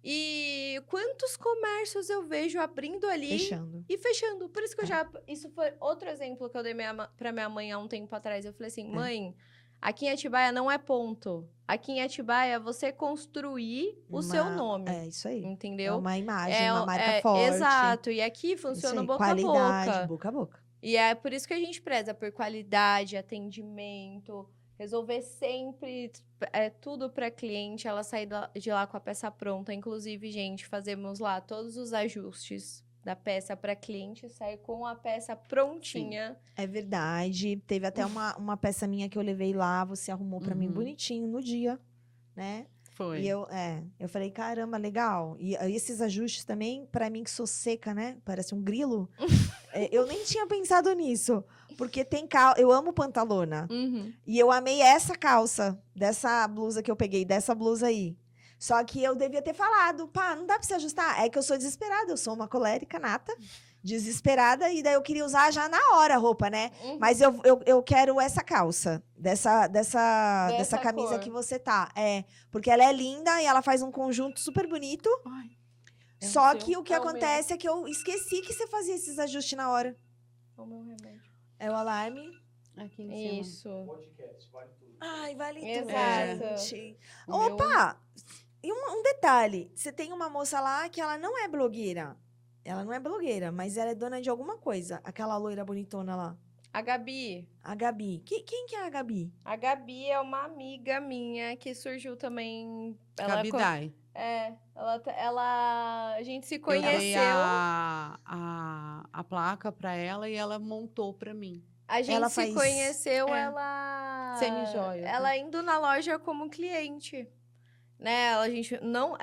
E quantos comércios eu vejo abrindo ali Fechando. e fechando. Por isso que eu já... Isso foi outro exemplo que eu dei pra minha mãe há um tempo atrás. Eu falei assim, mãe, aqui em Atibaia não é ponto. Aqui em Atibaia é você construir o seu nome. É isso aí. Entendeu? É uma imagem, uma marca forte. Exato. E aqui funciona boca a qualidade, boca. boca a boca. E é por isso que a gente preza por qualidade, atendimento, resolver sempre tudo para cliente, ela sair de lá com a peça pronta. Inclusive, gente, fazemos lá todos os ajustes da peça para cliente sair com a peça prontinha. Sim. É verdade. Teve até uma peça minha que eu levei lá, você arrumou para mim bonitinho no dia, né? Foi. E eu falei, caramba, legal. E esses ajustes também, para mim que sou seca, né? Parece um grilo. Eu nem tinha pensado nisso. Porque eu amo pantalona. E eu amei essa calça, dessa blusa que eu peguei, dessa blusa aí. Só que eu devia ter falado, não dá pra se ajustar. É que eu sou desesperada, eu sou uma colérica nata, desesperada, e daí eu queria usar já na hora a roupa, né? Mas eu quero essa calça, dessa camisa cor. que você tá. Porque ela é linda e ela faz um conjunto super bonito. Ai, Só que o que É o meu. acontece é que eu esqueci que você fazia esses ajustes na hora. O meu remédio. É o alarme. aqui em cima. Isso. Podcast, vale tudo. Ai, vale tudo, Exato. gente. O meu- Opa! E um detalhe. Você tem uma moça lá que ela não é blogueira. Ela não é blogueira, mas ela é dona de alguma coisa. Aquela loira bonitona lá. A Gabi. A Gabi. Quem que é a Gabi? A Gabi é uma amiga minha que surgiu também. Gabi Dai. A gente se Eu dei conheceu. a placa pra ela e ela montou pra mim. A gente Ela se faz- conheceu, é, ela... semi-joia, Ela indo na loja como cliente. Né? A gente não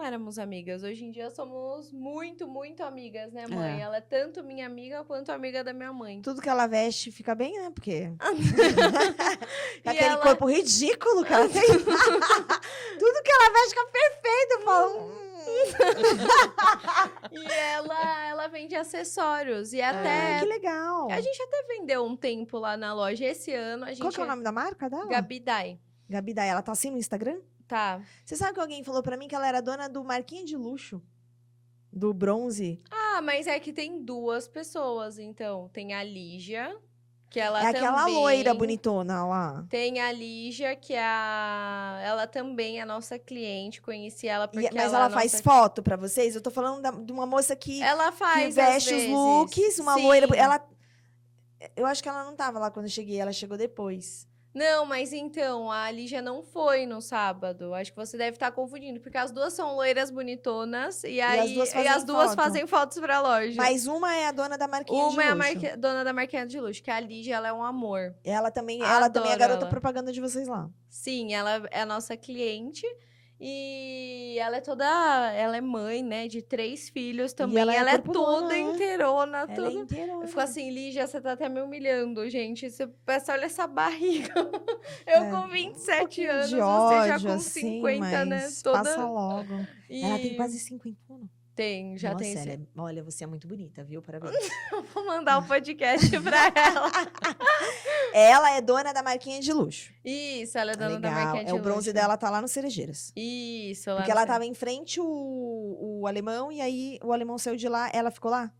éramos amigas. Hoje em dia somos muito, muito amigas, né, mãe? É. Ela é tanto minha amiga quanto amiga da minha mãe. Tudo que ela veste fica bem, né? Porque... E Aquele ela- corpo ridículo que ela tem. Tudo que ela veste fica perfeito. Eu falo... E ela vende acessórios. E Ah, até... que legal. A gente até vendeu um tempo lá na loja. Esse ano a gente... Qual que é o nome da marca dela? Gabi Dai. Gabi Dai. Ela tá assim no Instagram? Tá. Você sabe que alguém falou pra mim que ela era dona do Marquinha de Luxo? Do bronze? Ah, mas é que tem duas pessoas, então. Tem a Lígia, que ela É aquela também... loira bonitona lá. Tem a Lígia, que ela também é nossa cliente. Conheci ela porque Mas ela ela é faz nossa... foto pra vocês? Eu tô falando de uma moça que Ela faz, às veste os vezes. looks, uma Sim. loira. Eu acho que ela não tava lá quando eu cheguei, ela chegou depois. Não, mas então, a Lígia não foi no sábado. Acho que você deve estar confundindo, porque as duas são loiras bonitonas e aí as duas fazem foto. fazem fotos pra loja. Mas uma é a dona da Marquinha de Uma é Luxo. a dona da Marquinha de Luxo, que a Lígia, ela é um amor. Ela também é Adoro a garota ela. propaganda de vocês lá. Sim, ela é a nossa cliente e ela é mãe, né, de 3 filhos também. ela é corpulona, toda né? inteirona, Ela é toda... inteirona. Eu fico assim, Lígia, você tá até me humilhando, gente. Você pensa, olha essa barriga. Eu com 27 anos, de você já ódio, com assim, 50, né? mas Toda... passa logo. Ela tem quase 50 anos. Tem, já Nossa, tem. olha, você é muito bonita, viu? Parabéns. Eu vou mandar o podcast pra ela. Ela é dona da Marquinha de Luxo. Isso, ela é dona da Legal. Marquinha de O bronze Luxo. dela tá lá no Cerejeiras. Isso, lá Porque no ela centro. tava em frente o alemão, e aí o alemão saiu de lá, ela ficou lá?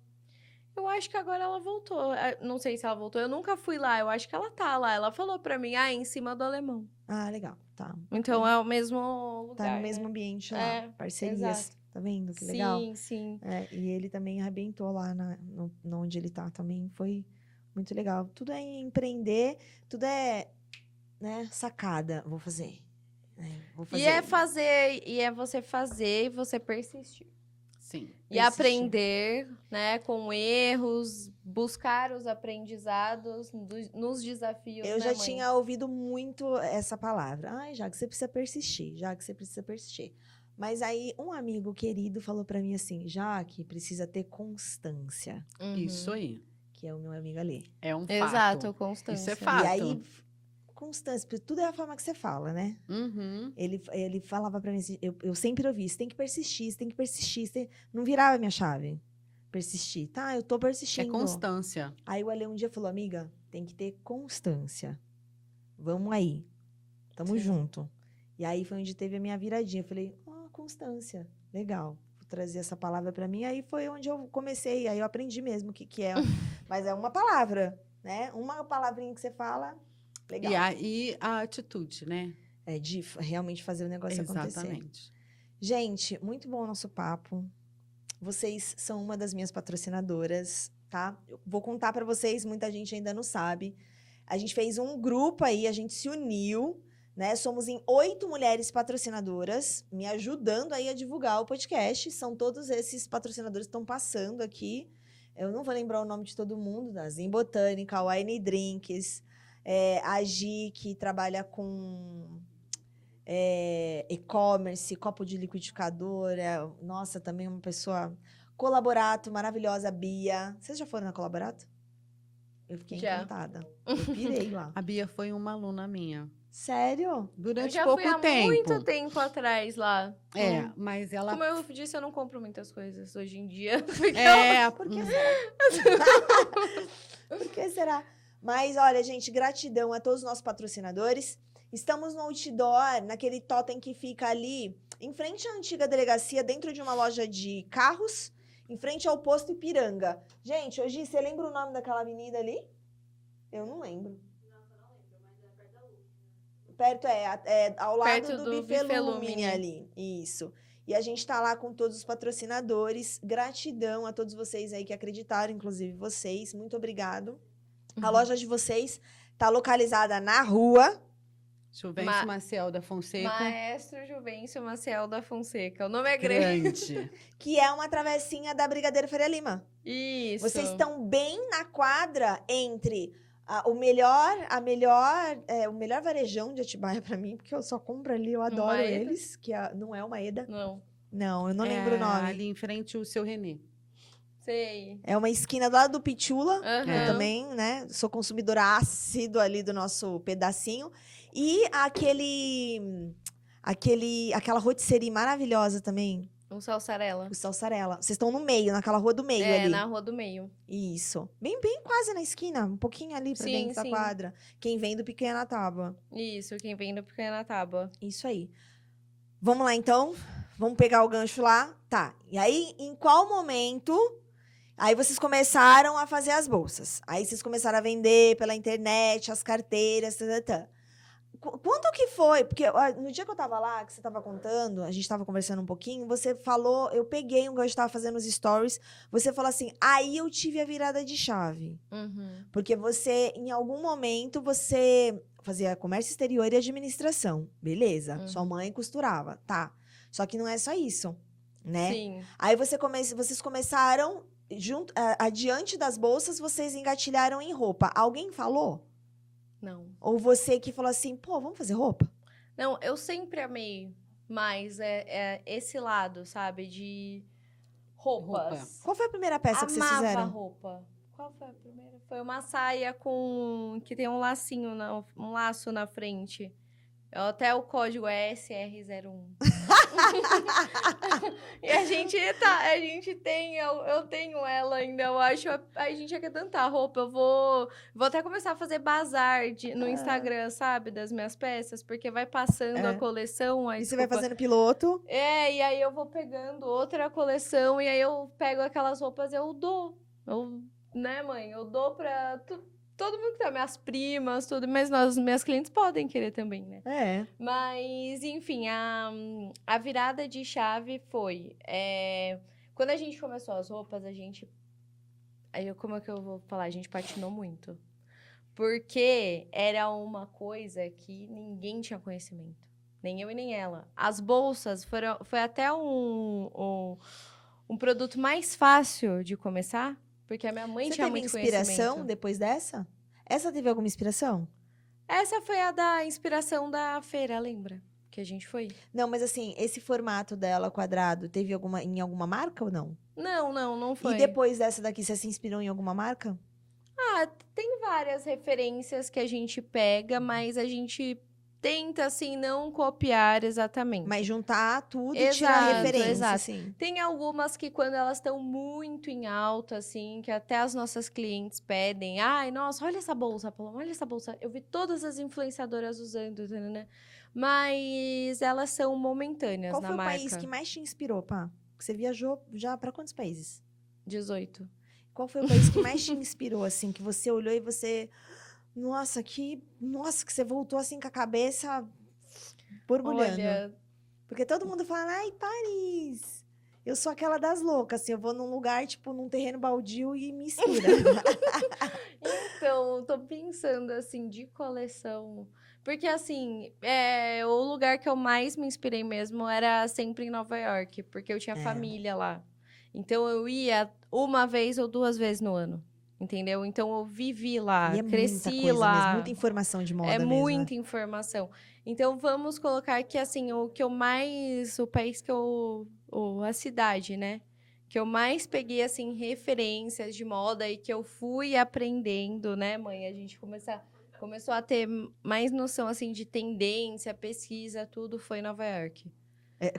Eu acho que agora ela voltou. Não sei se ela voltou. Eu nunca fui lá. Eu acho que ela tá lá. Ela falou pra mim, em cima do alemão. Ah, legal. Tá. Então é o mesmo lugar. Tá no mesmo né? ambiente lá. É, Parcerias. exato. Tá vendo? Que legal. Sim, sim. É, e ele também arrebentou lá no onde ele tá também. Foi muito legal. Tudo é empreender, tudo é, né, sacada. Vou fazer. Vou fazer. E é você fazer e você persistir. Sim. E aprender, né, com erros, buscar os aprendizados nos desafios. Eu né, já mãe? tinha ouvido muito essa palavra. Ai, já que você precisa persistir, já que você precisa persistir. Mas aí um amigo querido falou pra mim assim, Jaque, precisa ter constância, Uhum. Isso aí. que é o meu amigo ali. É um Exato, fato. constância. Isso é fato. E aí, constância, porque tudo é a forma que você fala, né? Uhum. Ele falava pra mim assim, eu sempre ouvi, você tem que persistir, você tem que persistir. Não virava a minha chave. Persistir. Tá, eu tô É persistindo. constância. Aí o Ale um dia falou, amiga, tem que ter constância. Vamos aí. Tamo Sim. junto. E aí foi onde teve a minha viradinha. Eu falei, constância. Legal. Vou trazer essa palavra pra mim. Aí foi onde eu comecei. Aí eu aprendi mesmo o que é. Mas é uma palavra, né? Uma palavrinha que você fala, legal. E a atitude, né? É de realmente fazer o negócio acontecer. Exatamente. Gente, muito bom o nosso papo. Vocês são uma das minhas patrocinadoras, tá? Eu vou contar pra vocês, muita gente ainda não sabe. A gente fez um grupo aí, a gente se uniu, né? Somos em 8 mulheres patrocinadoras, me ajudando aí a divulgar o podcast. São todos esses patrocinadores que estão passando aqui. Eu não vou lembrar o nome de todo mundo, da Zen Botânica, Wine Drinks, a Gi, que trabalha com e-commerce, copo de liquidificadora. Nossa, também uma pessoa... Colaborato, maravilhosa, Bia. Vocês já foram na Colaborato? Eu fiquei Já. encantada. Eu pirei lá. A Bia foi uma aluna minha. Sério? Eu Durante já pouco fui há tempo. muito tempo atrás lá. É, mas ela. Como eu disse, eu não compro muitas coisas hoje em dia. Porque Por que será? Por que será? Mas, olha, gente, gratidão a todos os nossos patrocinadores. Estamos no outdoor, naquele totem que fica ali, em frente à antiga delegacia, dentro de uma loja de carros, em frente ao posto Ipiranga. Gente, hoje, você lembra o nome daquela avenida ali? Eu não lembro. Perto, ao lado Perto do do Buffet Buffet Lumine Lumine. ali. Isso. E a gente tá lá com todos os patrocinadores. Gratidão a todos vocês aí que acreditaram, inclusive vocês. Muito obrigado. A loja de vocês tá localizada na rua. Juvencio Maciel da Fonseca. Maestro Juvencio Maciel da Fonseca. O nome é grande. Grande. Que é uma travessinha da Brigadeiro Faria Lima. Isso. Vocês estão bem na quadra entre o melhor varejão de Atibaia pra mim, porque eu só compro ali, eu adoro Maeda? eles, que não é o Maeda. Não. Não, eu não lembro o nome. Ali em frente o seu Renê. Sei. É uma esquina do lado do Pichula. Aham. Eu também, né? Sou consumidora assídua ali do nosso pedacinho. E aquela rotisserie maravilhosa também, Um salsarela. o Salsarela. Vocês estão no meio, naquela rua do meio ali. Na rua do meio. Isso. Bem quase na esquina, um pouquinho ali pra Sim, dentro da sim. quadra. Quem vem do Pequena Tábua. Isso, quem vem do Pequena Tábua. Isso aí. Vamos lá, então. Vamos pegar o gancho lá. Tá. E aí, em qual momento... Aí vocês começaram a fazer as bolsas. Aí vocês começaram a vender pela internet, as carteiras, tá. Quando que foi? Porque no dia que eu tava lá, que você tava contando, a gente tava conversando um pouquinho, você falou, eu peguei um gancho, tava fazendo os stories, você falou assim, aí eu tive a virada de chave. Porque você, em algum momento, você fazia comércio exterior e administração. Beleza. Sua mãe costurava. Tá. Só que não é só isso, né? Sim. Aí vocês começaram, adiante das bolsas, vocês engatilharam em roupa. Alguém falou? Não. Ou você que falou assim, pô, vamos fazer roupa? Não, eu sempre amei mais esse lado, sabe? De roupas. Qual foi a primeira peça que vocês Amava fizeram? roupa. Qual foi a primeira? Foi uma saia que tem um lacinho, um laço na frente. Até o código é SR01. E a gente tem, eu tenho ela ainda, eu acho. A gente quer tanta roupa. Eu vou até começar a fazer bazar no Instagram, sabe? Das minhas peças, porque vai passando a coleção. Aí, E você vai fazendo piloto? e aí eu vou pegando outra coleção, e aí eu pego aquelas roupas e eu dou. Né, mãe? Eu dou pra todo mundo que tá, minhas primas, tudo, mas minhas clientes podem querer também, né? É. Mas, enfim, a virada de chave foi... quando a gente começou as roupas, como é que eu vou falar? A gente patinou muito. Porque era uma coisa que ninguém tinha conhecimento. Nem eu e nem ela. As bolsas foi até um produto mais fácil de começar, porque a minha mãe tinha muito conhecimento. Você teve inspiração depois dessa? Essa teve alguma inspiração? Essa foi a da inspiração da feira, lembra? Que a gente foi? Não, mas assim, esse formato dela, quadrado, teve em alguma marca ou não? Não foi. E depois dessa daqui, você se inspirou em alguma marca? Tem várias referências que a gente pega, mas a gente tenta, assim, não copiar exatamente. Mas juntar tudo e tirar referência, exato. assim. Tem algumas que quando elas estão muito em alta, assim, que até as nossas clientes pedem. Ai, nossa, olha essa bolsa, Paloma, olha essa bolsa. Eu vi todas as influenciadoras usando, né? Mas elas são momentâneas na marca. Qual foi o país que mais te inspirou, pá? Você viajou já para quantos países? 18. Qual foi o país que mais te inspirou, assim, que você olhou e você... Nossa, que você voltou assim com a cabeça borbulhando. Olha... Porque todo mundo fala, ai, Paris. Eu sou aquela das loucas, assim, eu vou num lugar, tipo, num terreno baldio e me inspira. Então, tô pensando, assim, de coleção. Porque, assim, o lugar que eu mais me inspirei mesmo era sempre em Nova York, porque eu tinha família lá. Então, eu ia uma vez ou 2 vezes no ano. Entendeu? Então, eu vivi lá, E cresci muita coisa lá. mesmo, muita informação de moda mesmo. Muita informação. Então, vamos colocar que, assim, o país que a cidade, né? Que eu mais peguei, assim, referências de moda e que eu fui aprendendo, né, mãe? A gente começou a ter mais noção, assim, de tendência, pesquisa, tudo foi em Nova York.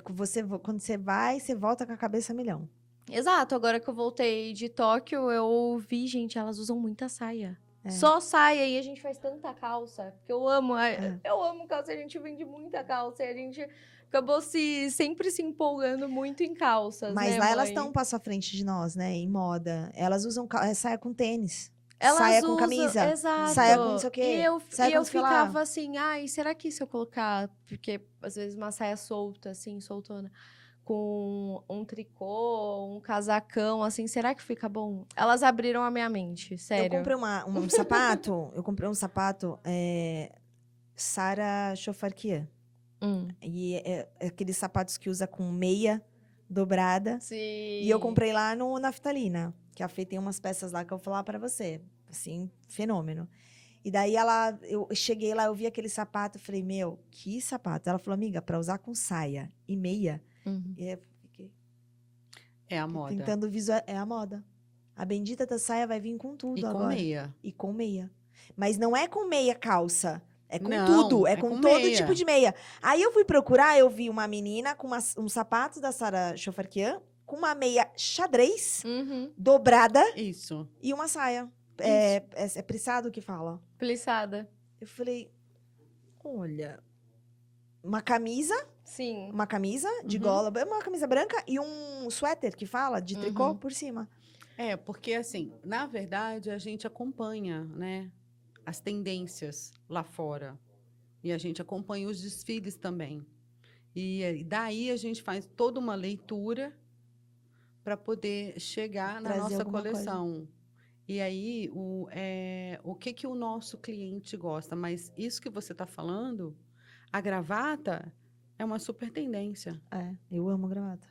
Quando você vai, você volta com a cabeça a milhão. Exato, agora que eu voltei de Tóquio, eu vi, gente, elas usam muita saia. Só saia, e a gente faz tanta calça, que eu amo. Eu amo calça, a gente vende muita calça, e a gente acabou sempre se empolgando muito em calças, Mas né, lá mãe? elas estão um passo à frente de nós, né, em moda. Elas usam saia com tênis. Elas saia usam, com camisa. exato. Saia com não sei o quê. E eu saia com sei lá. ficava assim, ai, será que se eu colocar... Porque, às vezes, uma saia solta, assim, soltona... com um tricô, um casacão, assim, será que fica bom? Elas abriram a minha mente, sério. Eu comprei um sapato, Sara Chofarquian. E é aqueles sapatos que usa com meia dobrada. Sim. E eu comprei lá no Naftalina, que a Fê tem umas peças lá que eu vou falar pra você. Assim, fenômeno. E daí eu cheguei lá, eu vi aquele sapato, falei, meu, que sapato? Ela falou, amiga, pra usar com saia e meia. E eu fiquei É a moda. tentando visualizar. É a moda. A bendita da saia vai vir com tudo agora. E com meia. E com meia. Mas não é com meia calça. É com Não, tudo. É é com com todo meia. tipo de meia. Aí eu fui procurar, eu vi uma menina com um sapato da Sara Chofarquian, com uma meia xadrez, dobrada, Isso. e uma saia. É plissado que fala. Plissada. Eu falei, olha, uma camisa Sim. de gola, uma camisa branca e um suéter que fala de tricô por cima. Porque assim, na verdade, a gente acompanha, né, as tendências lá fora. E a gente acompanha os desfiles também. E daí a gente faz toda uma leitura para poder chegar na Trazer nossa alguma coleção. E aí, o que que o nosso cliente gosta? Mas isso que você está falando, a gravata é uma super tendência. Eu amo gravata.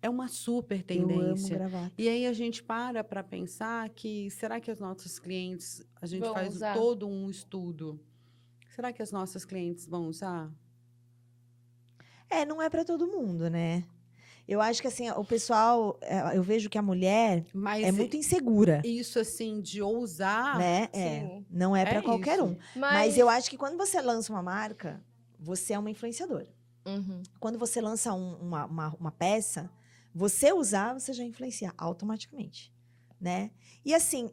É uma super Eu amo tendência. gravata. E aí a gente para pensar que será que os nossos clientes, a gente Vão faz usar? todo um estudo. Será que as nossas clientes vão usar? Não é para todo mundo, né? Eu acho que assim, o pessoal, eu vejo que a mulher Mas é muito insegura, isso assim de ousar, né? sim. Não é para qualquer isso. um. Mas eu acho que quando você lança uma marca, você é uma influenciadora. Uhum. Quando você lança uma peça, você usar, você já influencia automaticamente, né? E assim,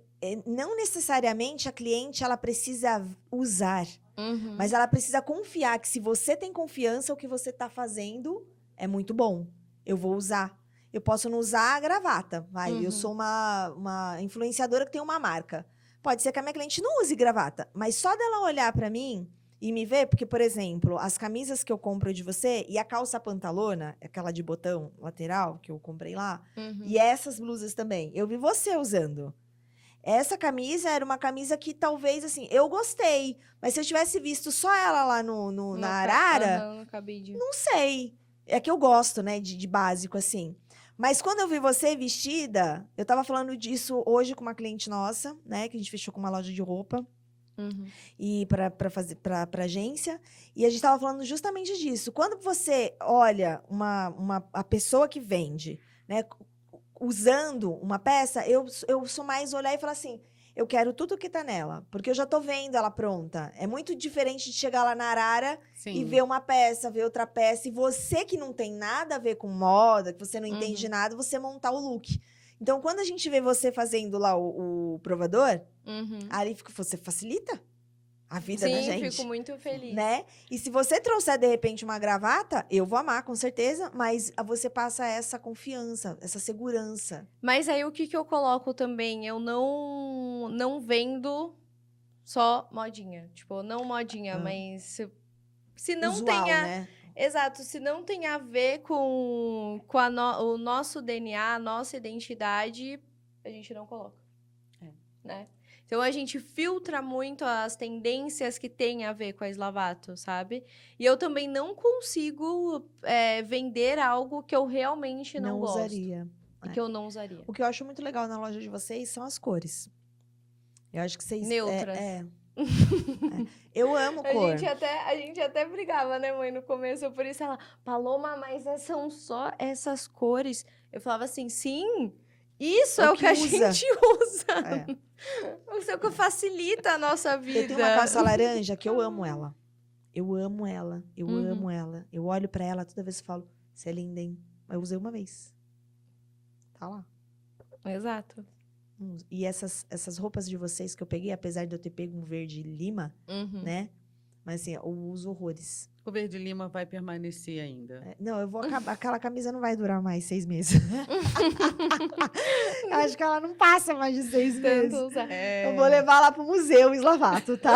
não necessariamente a cliente ela precisa usar, Uhum. mas ela precisa confiar que se você tem confiança, o que você está fazendo é muito bom. Eu vou usar. Eu posso não usar a gravata, vai. Eu sou uma influenciadora que tem uma marca. Pode ser que a minha cliente não use gravata, mas só dela olhar para mim e me ver, porque, por exemplo, as camisas que eu compro de você e a calça pantalona, aquela de botão lateral que eu comprei lá, e essas blusas também, eu vi você usando. Essa camisa era uma camisa que talvez, assim, eu gostei, mas se eu tivesse visto só ela lá na Arara, No cabide. não sei. É que eu gosto, né, de básico, assim. Mas quando eu vi você vestida, eu tava falando disso hoje com uma cliente nossa, né, que a gente fechou com uma loja de roupa e para agência, e a gente tava falando justamente disso. Quando você olha a pessoa que vende, né, usando uma peça, eu sou mais olhar e falar assim, eu quero tudo que tá nela, porque eu já tô vendo ela pronta. É muito diferente de chegar lá na Arara e ver uma peça, ver outra peça, e você que não tem nada a ver com moda, que você não entende nada, você montar o look. Então, quando a gente vê você fazendo lá o provador, ali você facilita a vida da gente. Sim, fico muito feliz. Né? E se você trouxer, de repente, uma gravata, eu vou amar, com certeza, mas você passa essa confiança, essa segurança. Mas aí, o que eu coloco também? Eu não vendo só modinha. Tipo, não modinha, mas se não Usual, tenha... né? Exato, se não tem a ver com o nosso DNA, a nossa identidade, a gente não coloca. Né? Então, a gente filtra muito as tendências que tem a ver com a Slavato, sabe? E eu também não consigo vender algo que eu realmente não gosto. Usaria. E que eu não usaria. O que eu acho muito legal na loja de vocês são as cores. Eu acho que vocês... Neutras. Eu amo cor. A gente até brigava, né, mãe, no começo. Por isso ela, Paloma, mas são só essas cores. Eu falava assim, sim, isso é o que a gente usa. Isso é o que facilita a nossa vida. Eu tenho uma calça laranja que eu amo ela. Eu amo ela. Eu amo ela. Eu olho pra ela toda vez e falo, você é linda, hein? Eu usei uma vez. Tá lá. Exato. E essas roupas de vocês que eu peguei, apesar de eu ter pego um verde lima, né? Mas assim, eu uso horrores. O verde lima vai permanecer ainda. Não, eu vou acabar. Aquela camisa não vai durar mais 6 meses. Eu acho que ela não passa mais de 6 meses. Eu vou levar lá pro museu Slavato, tá?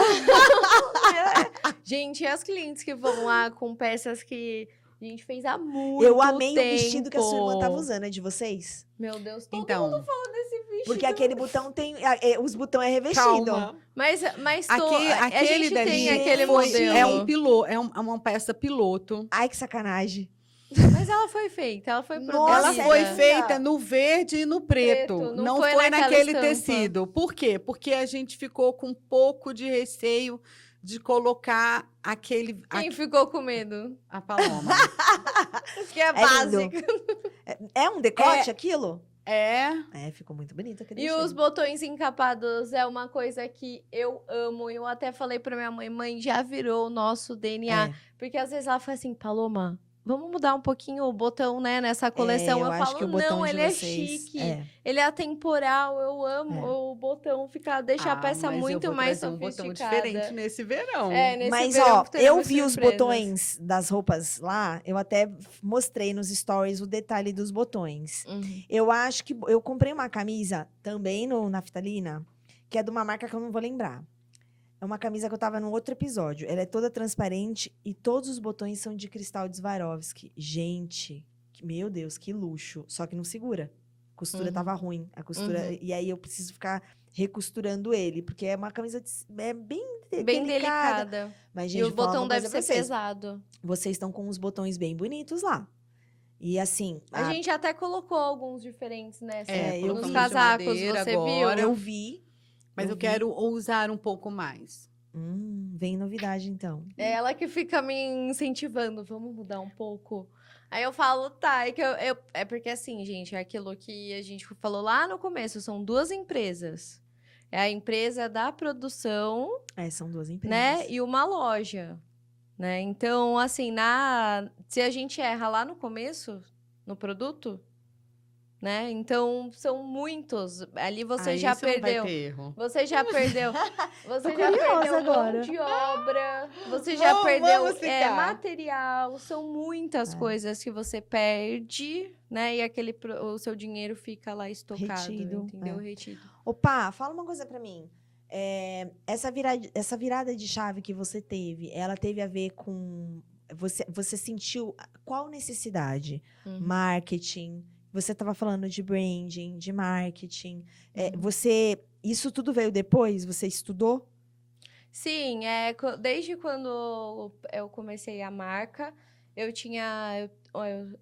Gente, e as clientes que vão lá com peças que a gente fez há muito tempo. Eu amei o vestido que a sua irmã tava usando, é de vocês? Meu Deus, todo Então, mundo falou desse vestido. Porque aquele botão tem... os botões é revestido. calma. Mas Aquele a gente dali tem aquele foi- modelo. é uma peça piloto. Ai, que sacanagem. Mas ela foi feita, ela foi produzida. Nossa, Ela foi linda. feita no verde e no preto. Preto, não Não foi foi naquela naquele estampa. tecido. Por quê? Porque a gente ficou com um pouco de receio de colocar aquele... Quem ficou com medo? A Paloma. Que é lindo. básico. É um decote aquilo? É. Ficou muito bonito aquele E vestido. os botões encapados é uma coisa que eu amo. Eu até falei pra minha mãe, já virou o nosso DNA. Porque às vezes ela fala assim, Paloma, vamos mudar um pouquinho o botão, né, nessa coleção. eu Eu acho falo, que o botão não, de ele é vocês... chique. Ele é atemporal, eu amo É. o botão, deixa a peça mas eu muito vou mais trazer um botão sofisticada. diferente nesse verão. Nesse Mas, verão ó, teremos eu vi os surpresas. botões das roupas lá, eu até mostrei nos stories o detalhe dos botões. Uhum. Eu acho que eu comprei uma camisa também no Naftalina, que é de uma marca que eu não vou lembrar. É uma camisa que eu tava num outro episódio. Ela é toda transparente e todos os botões são de cristal de Swarovski. Gente, meu Deus, que luxo. Só que não segura. A costura tava ruim. A costura, Uhum. e aí eu preciso ficar recosturando ele, porque é uma camisa Bem delicada. delicada. Mas, E gente, o vou falar botão uma deve coisa ser pra vocês. pesado. Vocês estão com uns botões bem bonitos lá. E assim, A gente até colocou alguns diferentes nessa. eu nos vi. casacos, madeira você agora. viu? eu vi. Mas eu vi. quero ousar um pouco mais. Vem novidade, então. É ela que fica me incentivando, vamos mudar um pouco. Aí eu falo, tá, é que é porque assim, gente, é aquilo que a gente falou lá no começo, são duas empresas. É a empresa da produção, São duas empresas. né, e uma loja, né? Então, assim, se a gente erra lá no começo, no produto, né? Então, são muitos. Ali você Aí já você não vai perdeu. ter erro. Você já perdeu. Você Tô já curiosa perdeu agora. mão de obra. Você já perdeu vamos ficar. material. São muitas coisas que você perde, né? E o seu dinheiro fica lá estocado, Retido, entendeu? Retido. Opa, fala uma coisa pra mim. Essa virada de chave que você teve, ela teve a ver com... Você sentiu qual necessidade? Uhum. Marketing. Você estava falando de branding, de marketing. Uhum. Isso tudo veio depois? Você estudou? Sim, desde quando eu comecei a marca, eu tinha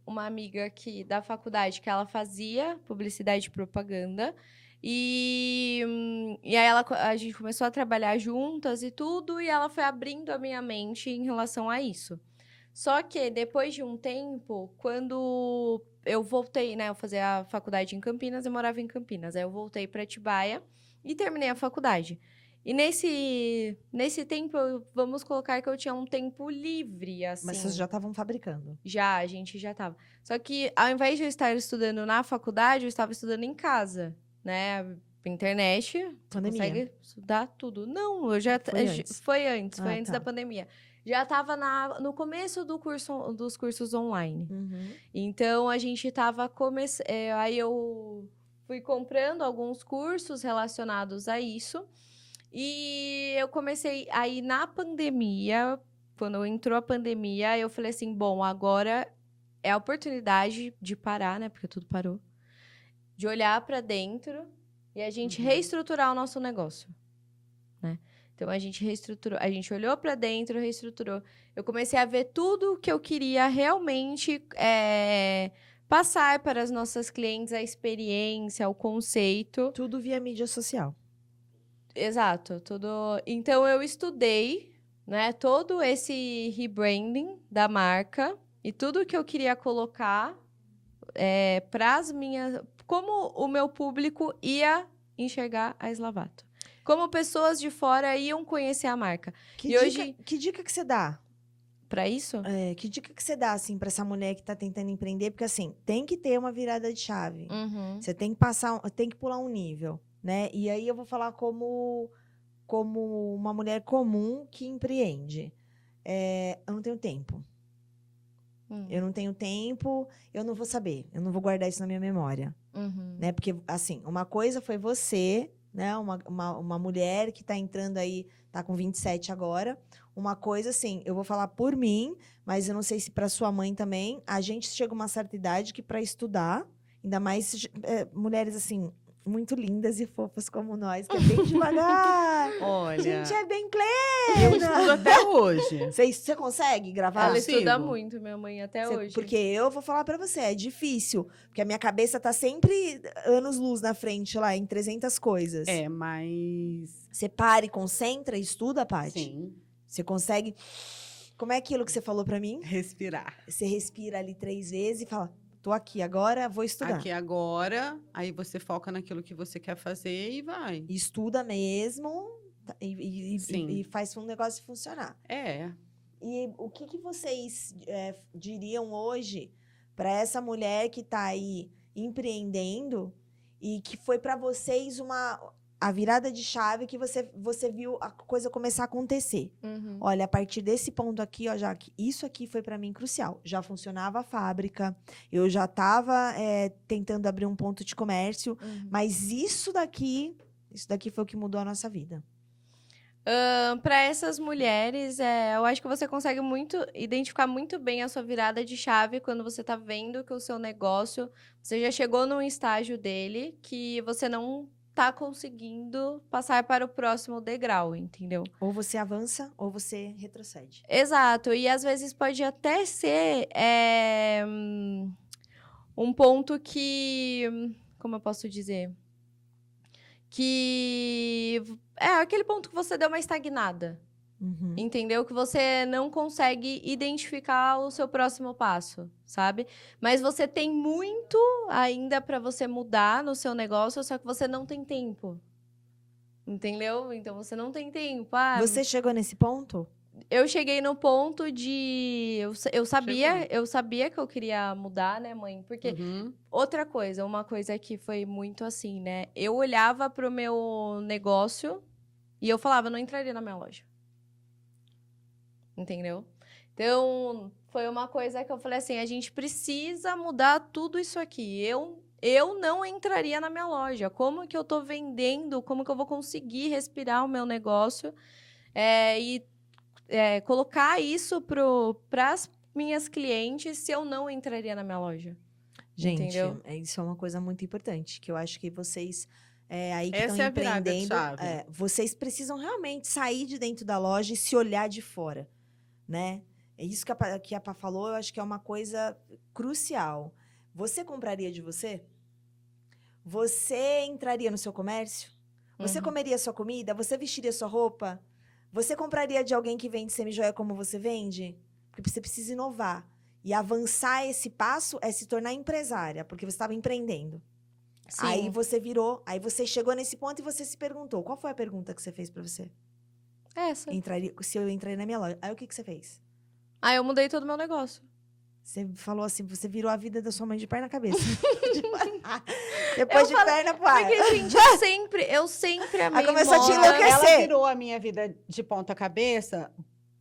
uma amiga da faculdade que ela fazia publicidade e propaganda. E aí a gente começou a trabalhar juntas e tudo, e ela foi abrindo a minha mente em relação a isso. Só que depois de um tempo, quando eu voltei, né, eu fazia a faculdade em Campinas, eu morava em Campinas. Aí eu voltei para Atibaia e terminei a faculdade. E nesse tempo, vamos colocar que eu tinha um tempo livre, assim. Mas vocês já estavam fabricando? A gente já estava. Só que ao invés de eu estar estudando na faculdade, eu estava estudando em casa, né? Internet, Pandemia. consegue estudar tudo. Não, foi antes da pandemia. Já estava no começo dos cursos online. Uhum. Então, a gente estava aí eu fui comprando alguns cursos relacionados a isso. E eu comecei aí na pandemia, quando entrou a pandemia, eu falei assim, bom, agora é a oportunidade de parar, né? Porque tudo parou. De olhar para dentro e a gente reestruturar o nosso negócio, né? Então, a gente reestruturou, a gente olhou para dentro, reestruturou. Eu comecei a ver tudo que eu queria realmente passar para as nossas clientes, a experiência, o conceito. Tudo via mídia social. Exato, tudo. Então, eu estudei, né, todo esse rebranding da marca e tudo que eu queria colocar para as minhas... Como o meu público ia enxergar a Slavato. Como pessoas de fora iam conhecer a marca. Que dica que você dá? Para isso? Que dica que você dá, assim, para essa mulher que tá tentando empreender? Porque, assim, tem que ter uma virada de chave. Uhum. Você tem que pular um nível, né? E aí eu vou falar como uma mulher comum que empreende. Eu não tenho tempo. Eu não tenho tempo, eu não vou saber. Eu não vou guardar isso na minha memória. Uhum. Né? Porque, assim, uma coisa foi você, né? Uma mulher que tá entrando aí, tá com 27 agora. Uma coisa, assim, eu vou falar por mim, mas eu não sei se para sua mãe também. A gente chega a uma certa idade que para estudar, ainda mais mulheres, assim, muito lindas e fofas como nós, que é bem devagar. Olha, A gente é bem eu plena. estudo até hoje. Você consegue gravar? Ela consigo. estuda muito, minha mãe, até hoje. Porque eu vou falar pra você, é difícil. Porque a minha cabeça tá sempre anos-luz na frente lá, em 300 coisas. Mas... Você para e concentra e estuda, Paty? Sim. Você consegue... Como é aquilo que você falou pra mim? Respirar. Você respira ali 3 vezes e fala, tô aqui agora, vou estudar. Aqui agora, aí você foca naquilo que você quer fazer e vai. Estuda mesmo e faz um negócio funcionar. É. E o que vocês diriam hoje para essa mulher que está aí empreendendo e que foi para vocês a virada de chave que você viu a coisa começar a acontecer? Uhum. Olha, a partir desse ponto aqui, ó, Jaque, isso aqui foi para mim crucial. Já funcionava a fábrica, eu já estava tentando abrir um ponto de comércio, mas isso daqui foi o que mudou a nossa vida. Para essas mulheres, eu acho que você consegue identificar muito bem a sua virada de chave quando você tá vendo que o seu negócio, você já chegou num estágio dele que você não tá conseguindo passar para o próximo degrau, entendeu? Ou você avança, ou você retrocede. Exato, e às vezes pode até ser um ponto que, como eu posso dizer? Que é aquele ponto que você deu uma estagnada, entendeu? Que você não consegue identificar o seu próximo passo, sabe? Mas você tem muito ainda para você mudar no seu negócio, só que você não tem tempo, entendeu? Então você não tem tempo. Você chegou nesse ponto? Eu cheguei no ponto de... Eu sabia que eu queria mudar, né, mãe? Porque outra coisa, uma coisa que foi muito assim, né? Eu olhava pro meu negócio e eu falava, não entraria na minha loja. Entendeu? Então, foi uma coisa que eu falei assim, a gente precisa mudar tudo isso aqui. Eu não entraria na minha loja. Como que eu tô vendendo? Como que eu vou conseguir respirar o meu negócio? Colocar isso para as minhas clientes se eu não entraria na minha loja. Gente, entendeu? Isso é uma coisa muito importante, que eu acho que vocês aí que Essa estão é a virada de empreendendo, chave. vocês precisam realmente sair de dentro da loja e se olhar de fora, né? É isso que a Pá falou, eu acho que é uma coisa crucial. Você compraria de você? Você entraria no seu comércio? Você comeria sua comida? Você vestiria sua roupa? Você compraria de alguém que vende semijoia como você vende? Porque você precisa inovar. E avançar esse passo é se tornar empresária, porque você estava empreendendo. Sim. Aí você chegou nesse ponto e você se perguntou. Qual foi a pergunta que você fez pra você? Essa. Se eu entraria na minha loja. Aí o que você fez? Aí eu mudei todo o meu negócio. Você falou assim, você virou a vida da sua mãe de perna na cabeça. Depois de perna pro ar. Porque, gente, eu sempre amei Aí começou a te moda. enlouquecer. Ela virou a minha vida de ponta cabeça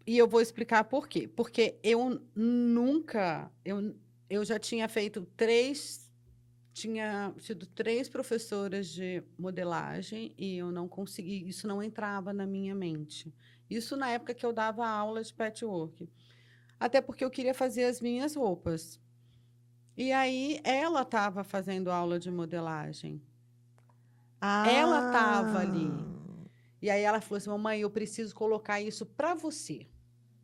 e eu vou explicar por quê. Porque eu nunca... Eu já tinha feito tinha sido 3 professoras de modelagem e eu não consegui, isso não entrava na minha mente. Isso na época que eu dava aula de patchwork. Até porque eu queria fazer as minhas roupas. E aí, ela estava fazendo aula de modelagem. Ela estava ali. E aí, ela falou assim, mamãe, eu preciso colocar isso para você.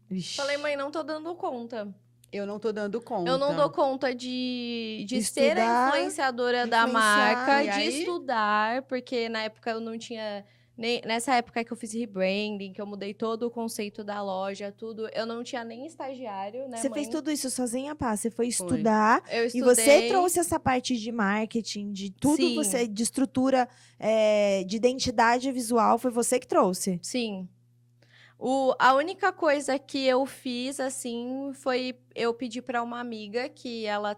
Ixi. Falei, mãe, não tô dando conta. Eu não tô dando conta. Eu não dou conta de ser Estudar, a influenciadora da influenciar, marca, e de aí? estudar, porque na época eu não tinha... Nessa época que eu fiz rebranding, que eu mudei todo o conceito da loja, tudo, eu não tinha nem estagiário, né, Você mãe? fez tudo isso sozinha, Pá? Você foi estudar Eu e estudei. você trouxe essa parte de marketing, de tudo Sim. de estrutura, de identidade visual, foi você que trouxe. Sim. A única coisa que eu fiz, assim, foi eu pedir para uma amiga que ela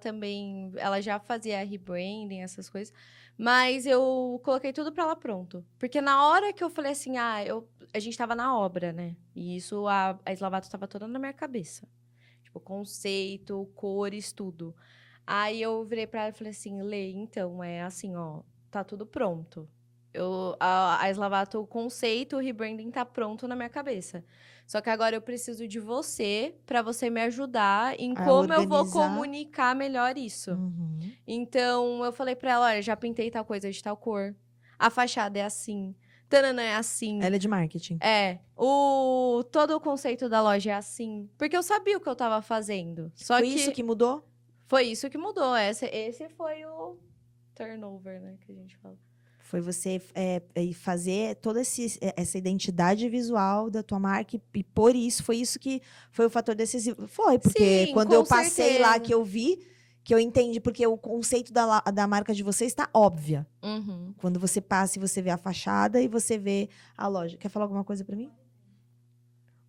já fazia rebranding, essas coisas, mas eu coloquei tudo para ela pronto. Porque na hora que eu falei assim, a gente tava na obra, né? E isso, a Slavato tava toda na minha cabeça. Tipo, conceito, cores, tudo. Aí eu virei para ela e falei assim, Lê, então, é assim, ó, tá tudo pronto. A Slavato, o conceito, o rebranding tá pronto na minha cabeça. Só que agora eu preciso de você para você me ajudar em como eu vou organizar. comunicar melhor isso. Uhum. Então, eu falei pra ela, olha, já pintei tal coisa de tal cor. A fachada é assim. Tanana é assim. Ela é de marketing. Todo o conceito da loja é assim. Porque eu sabia o que eu tava fazendo. Só Foi que isso que mudou? foi isso que mudou. Esse foi o turnover, né, que a gente fala. Foi você fazer toda essa identidade visual da tua marca e por isso, foi isso que foi o fator decisivo. Foi, porque Sim, quando com eu passei lá, certeza. que eu vi, que eu entendi, porque o conceito da marca de vocês está óbvia. Uhum. Quando você passa e você vê a fachada e você vê a loja. Quer falar alguma coisa pra mim?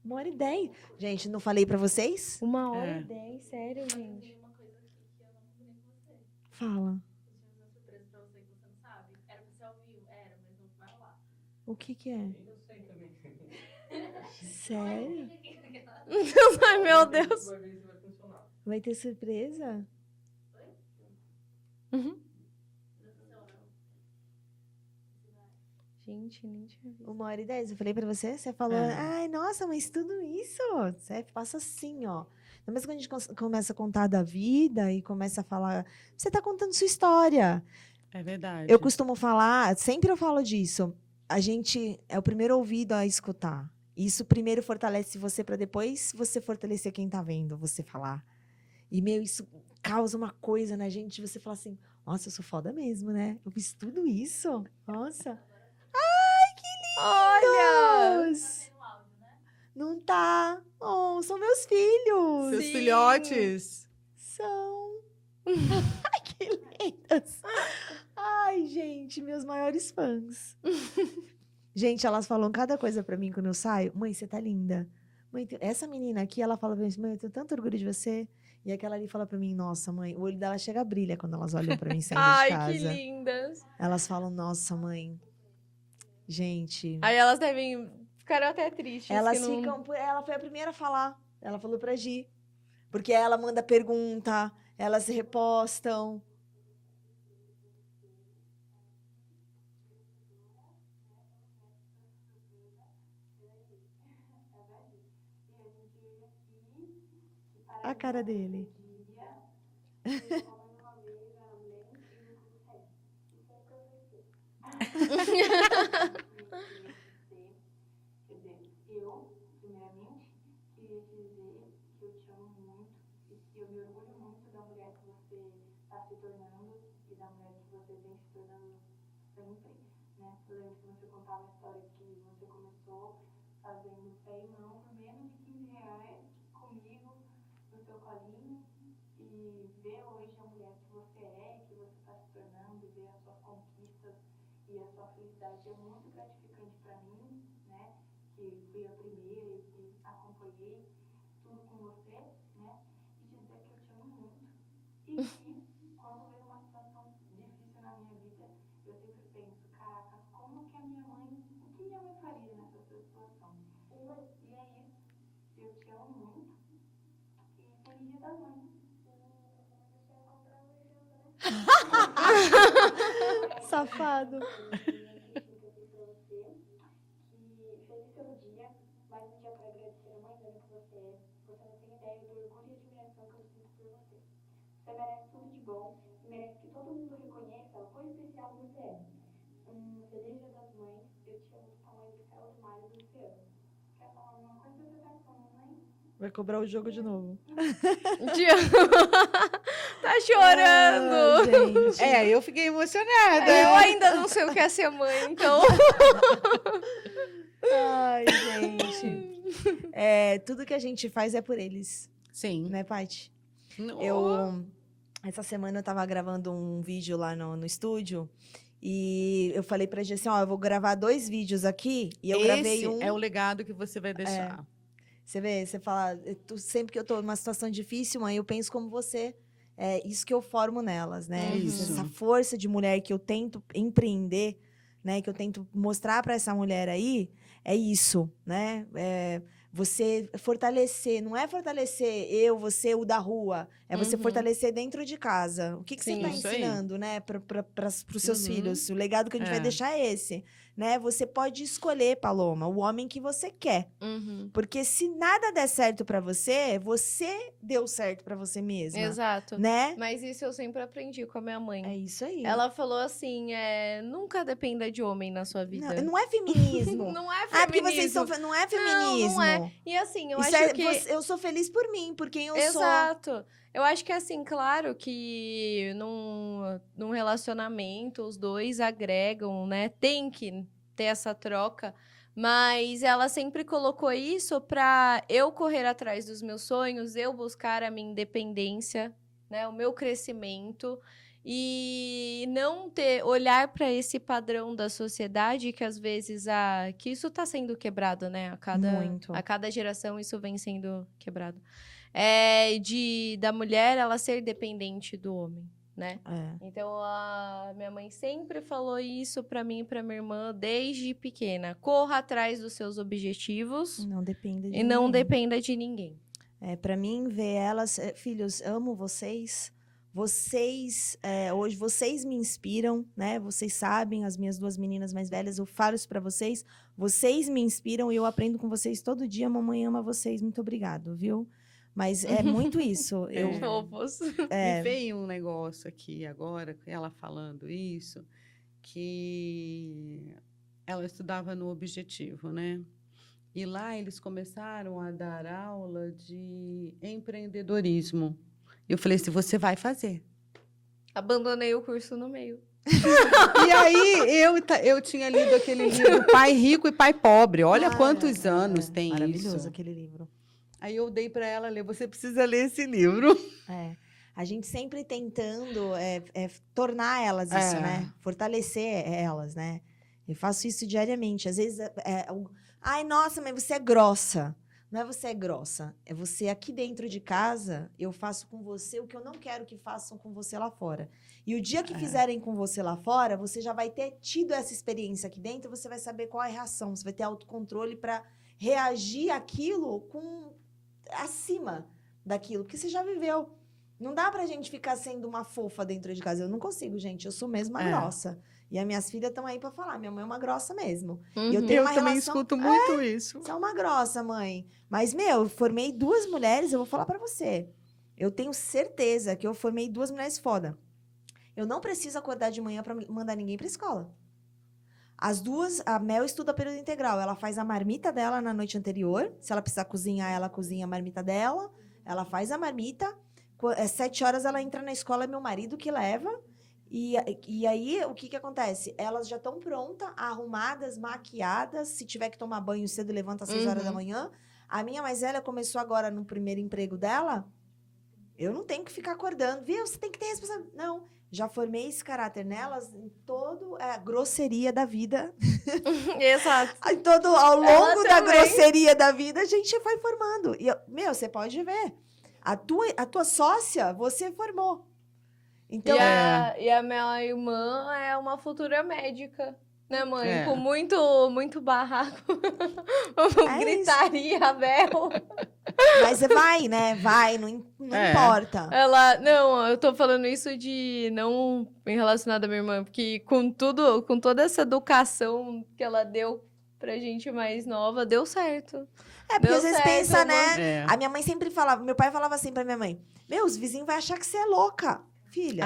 1h10. Gente, não falei pra vocês? 1h10, sério, gente. Uma coisa aqui que eu não combinei com você. Fala. Eu tinha uma surpresa pra você que você não sabe. Era pra ser ao vivo? Era, mas não vai rolar. O que que é? Eu sei também. Sério? Ai, meu Deus. Vai ver se vai funcionar. Vai ter surpresa? Gente, nem tinha visto. 1h10, eu falei pra você? Você falou, ai, nossa, mas tudo isso? Você passa assim, ó. Mas quando a gente começa a contar da vida e começa a falar, você tá contando sua história. É verdade. Eu costumo falar, sempre eu falo disso, a gente é o primeiro ouvido a escutar. Isso primeiro fortalece você para depois você fortalecer quem tá vendo você falar. E, meu, isso causa uma coisa na gente, você fala assim, nossa, eu sou foda mesmo, né? Eu fiz tudo isso. Nossa. Olha! Deus! Não tá. Oh, são meus filhos. Seus Sim. filhotes. São. Ai, que lindas. Ai, gente, meus maiores fãs. Gente, elas falam cada coisa pra mim quando eu saio. Mãe, você tá linda. Mãe, essa menina aqui, ela fala pra mim, mãe, eu tenho tanto orgulho de você. E aquela ali fala pra mim, nossa, mãe, o olho dela chega a brilha quando elas olham pra mim saindo de Ai, casa. que lindas. Elas falam, nossa, mãe. Gente. Aí elas devem ficar até tristes. Elas que não- ficam. Ela foi a primeira a falar. Ela falou pra Gi. Porque ela manda pergunta, elas repostam. A cara dele. Quer dizer, eu, primeiramente, queria te dizer que eu te amo muito e que eu me orgulho muito da mulher que você está se tornando e da mulher que você vem se tornando sempre, né? Eu lembro que você contava a história que você começou fazendo pé e mão por menos de R$ 15 comigo no seu colinho e ver hoje a mulher que você é, que você está se tornando, ver as suas conquistas e a sua felicidade é muito gratificante para mim, né? Que fui a primeira e que acompanhei tudo com você, né? E dizer que eu te amo muito. E que quando vem uma situação difícil na minha vida, eu sempre penso, caraca, como que a minha mãe, o que minha mãe faria nessa situação? E é isso. Eu te amo muito. E feliz Dia das Mães. Safado. Feliz pelo dia, mais um dia para agradecer a mãezona que você é. Você não tem ideia do orgulho e admiração que eu sinto por você. Você merece tudo de bom e merece que todo mundo reconheça o quão especial você é. Feliz Dia das Mães, eu te amo do tamanho do céu, do mar e do oceano. Quer falar alguma coisa? Você tá com a mãe? Vai cobrar o jogo de novo. Tia- Tá chorando. Ah, gente. É, eu fiquei emocionada. Eu ainda não sei o que é ser mãe, então. Ai, gente. É, tudo que a gente faz é por eles, Sim. né, Paty? Oh. Essa semana eu tava gravando um vídeo lá no estúdio e eu falei pra Gi assim, ó, eu vou gravar 2 vídeos aqui e eu gravei Esse um. é o legado que você vai deixar. Você vê, você fala, sempre que eu tô numa situação difícil, mãe, eu penso como você. É isso que eu formo nelas, né? Isso. Essa força de mulher que eu tento empreender, né? Que eu tento mostrar pra essa mulher aí, é isso, né? É você fortalecer, não é fortalecer eu, você, o da rua. É você Uhum. fortalecer dentro de casa. O que você Sim. está Isso aí. ensinando, né? Para os seus Uhum. filhos. O legado que a gente vai É. deixar é esse, né? Você pode escolher, Paloma, o homem que você quer. Uhum. Porque se nada der certo pra você, você deu certo pra você mesma. Exato. Né? Mas isso eu sempre aprendi com a minha mãe. É isso aí. Ela falou assim, nunca dependa de homem na sua vida. Não é feminismo. Não é feminismo. Ah, porque vocês são. Não é feminismo. Não é. E assim, eu Isso acho é, que... eu sou feliz por mim, por quem eu sou. Exato. Eu acho que, assim, claro que num relacionamento os dois agregam, né? Tem que ter essa troca. Mas ela sempre colocou isso pra eu correr atrás dos meus sonhos, eu buscar a minha independência, né? O meu crescimento. e não olhar para esse padrão da sociedade que às vezes que isso está sendo quebrado, né? Muito. A cada geração isso vem sendo quebrado. Da mulher ela ser dependente do homem, né? Então a minha mãe sempre falou isso para mim e para minha irmã desde pequena. Corra atrás dos seus objetivos Não dependa de e não ninguém. dependa de ninguém. Para mim, ver elas... filhos, amo vocês. Vocês, hoje, vocês me inspiram, né? Vocês sabem, as minhas 2 meninas mais velhas, eu falo isso pra vocês. Vocês me inspiram e eu aprendo com vocês todo dia. Mamãe ama vocês, muito obrigado, viu? Mas é muito isso. Fofos. Me veio um negócio aqui agora, ela falando isso, que ela estudava no Objetivo, né? E lá eles começaram a dar aula de empreendedorismo. Eu falei assim, você vai fazer. Abandonei o curso no meio. E aí eu tinha lido aquele livro Pai Rico e Pai Pobre. Olha quantos anos tem isso. Maravilhoso aquele livro. Aí eu dei para ela ler, você precisa ler esse livro. A gente sempre tentando tornar elas isso, né? Fortalecer elas, né? Eu faço isso diariamente. Às vezes, ai, nossa, mas você é grossa. Não é você é grossa, é você aqui dentro de casa, eu faço com você o que eu não quero que façam com você lá fora. E o dia que fizerem com você lá fora, você já vai ter tido essa experiência aqui dentro, você vai saber qual é a reação, você vai ter autocontrole para reagir àquilo acima daquilo que você já viveu. Não dá pra gente ficar sendo uma fofa dentro de casa. Eu não consigo, gente. Eu sou mesmo uma grossa. E as minhas filhas estão aí pra falar. Minha mãe é uma grossa mesmo. E eu tenho uma também relação... escuto muito isso. Você é uma grossa, mãe. Mas, eu formei 2 mulheres, eu vou falar pra você. Eu tenho certeza que eu formei 2 mulheres foda. Eu não preciso acordar de manhã pra mandar ninguém pra escola. As 2, a Mel estuda período integral. Ela faz a marmita dela na noite anterior. Se ela precisar cozinhar, ela cozinha a marmita dela. Ela faz a marmita. 7 horas ela entra na escola, é meu marido que leva. E aí, o que acontece? Elas já estão prontas, arrumadas, maquiadas. Se tiver que tomar banho cedo, levanta às 6 horas da manhã. A minha mais velha começou agora no primeiro emprego dela. Eu não tenho que ficar acordando. Viu? Você tem que ter responsabilidade. Não. Já formei esse caráter nelas em toda a grosseria da vida. Exato. Ao longo da grosseria da vida, a gente foi formando. E, você pode ver. A tua sócia, você formou. Então, e a minha irmã é uma futura médica, né, mãe? Com muito barraco. Gritaria, berro. Mas vai, né? Vai, não importa. Eu tô falando isso não relacionado à minha irmã, porque com toda essa educação que ela deu pra gente mais nova, deu certo. Porque às vezes pensa, né? A minha mãe sempre falava, meu pai falava assim pra minha mãe, os vizinhos vão achar que você é louca, filha.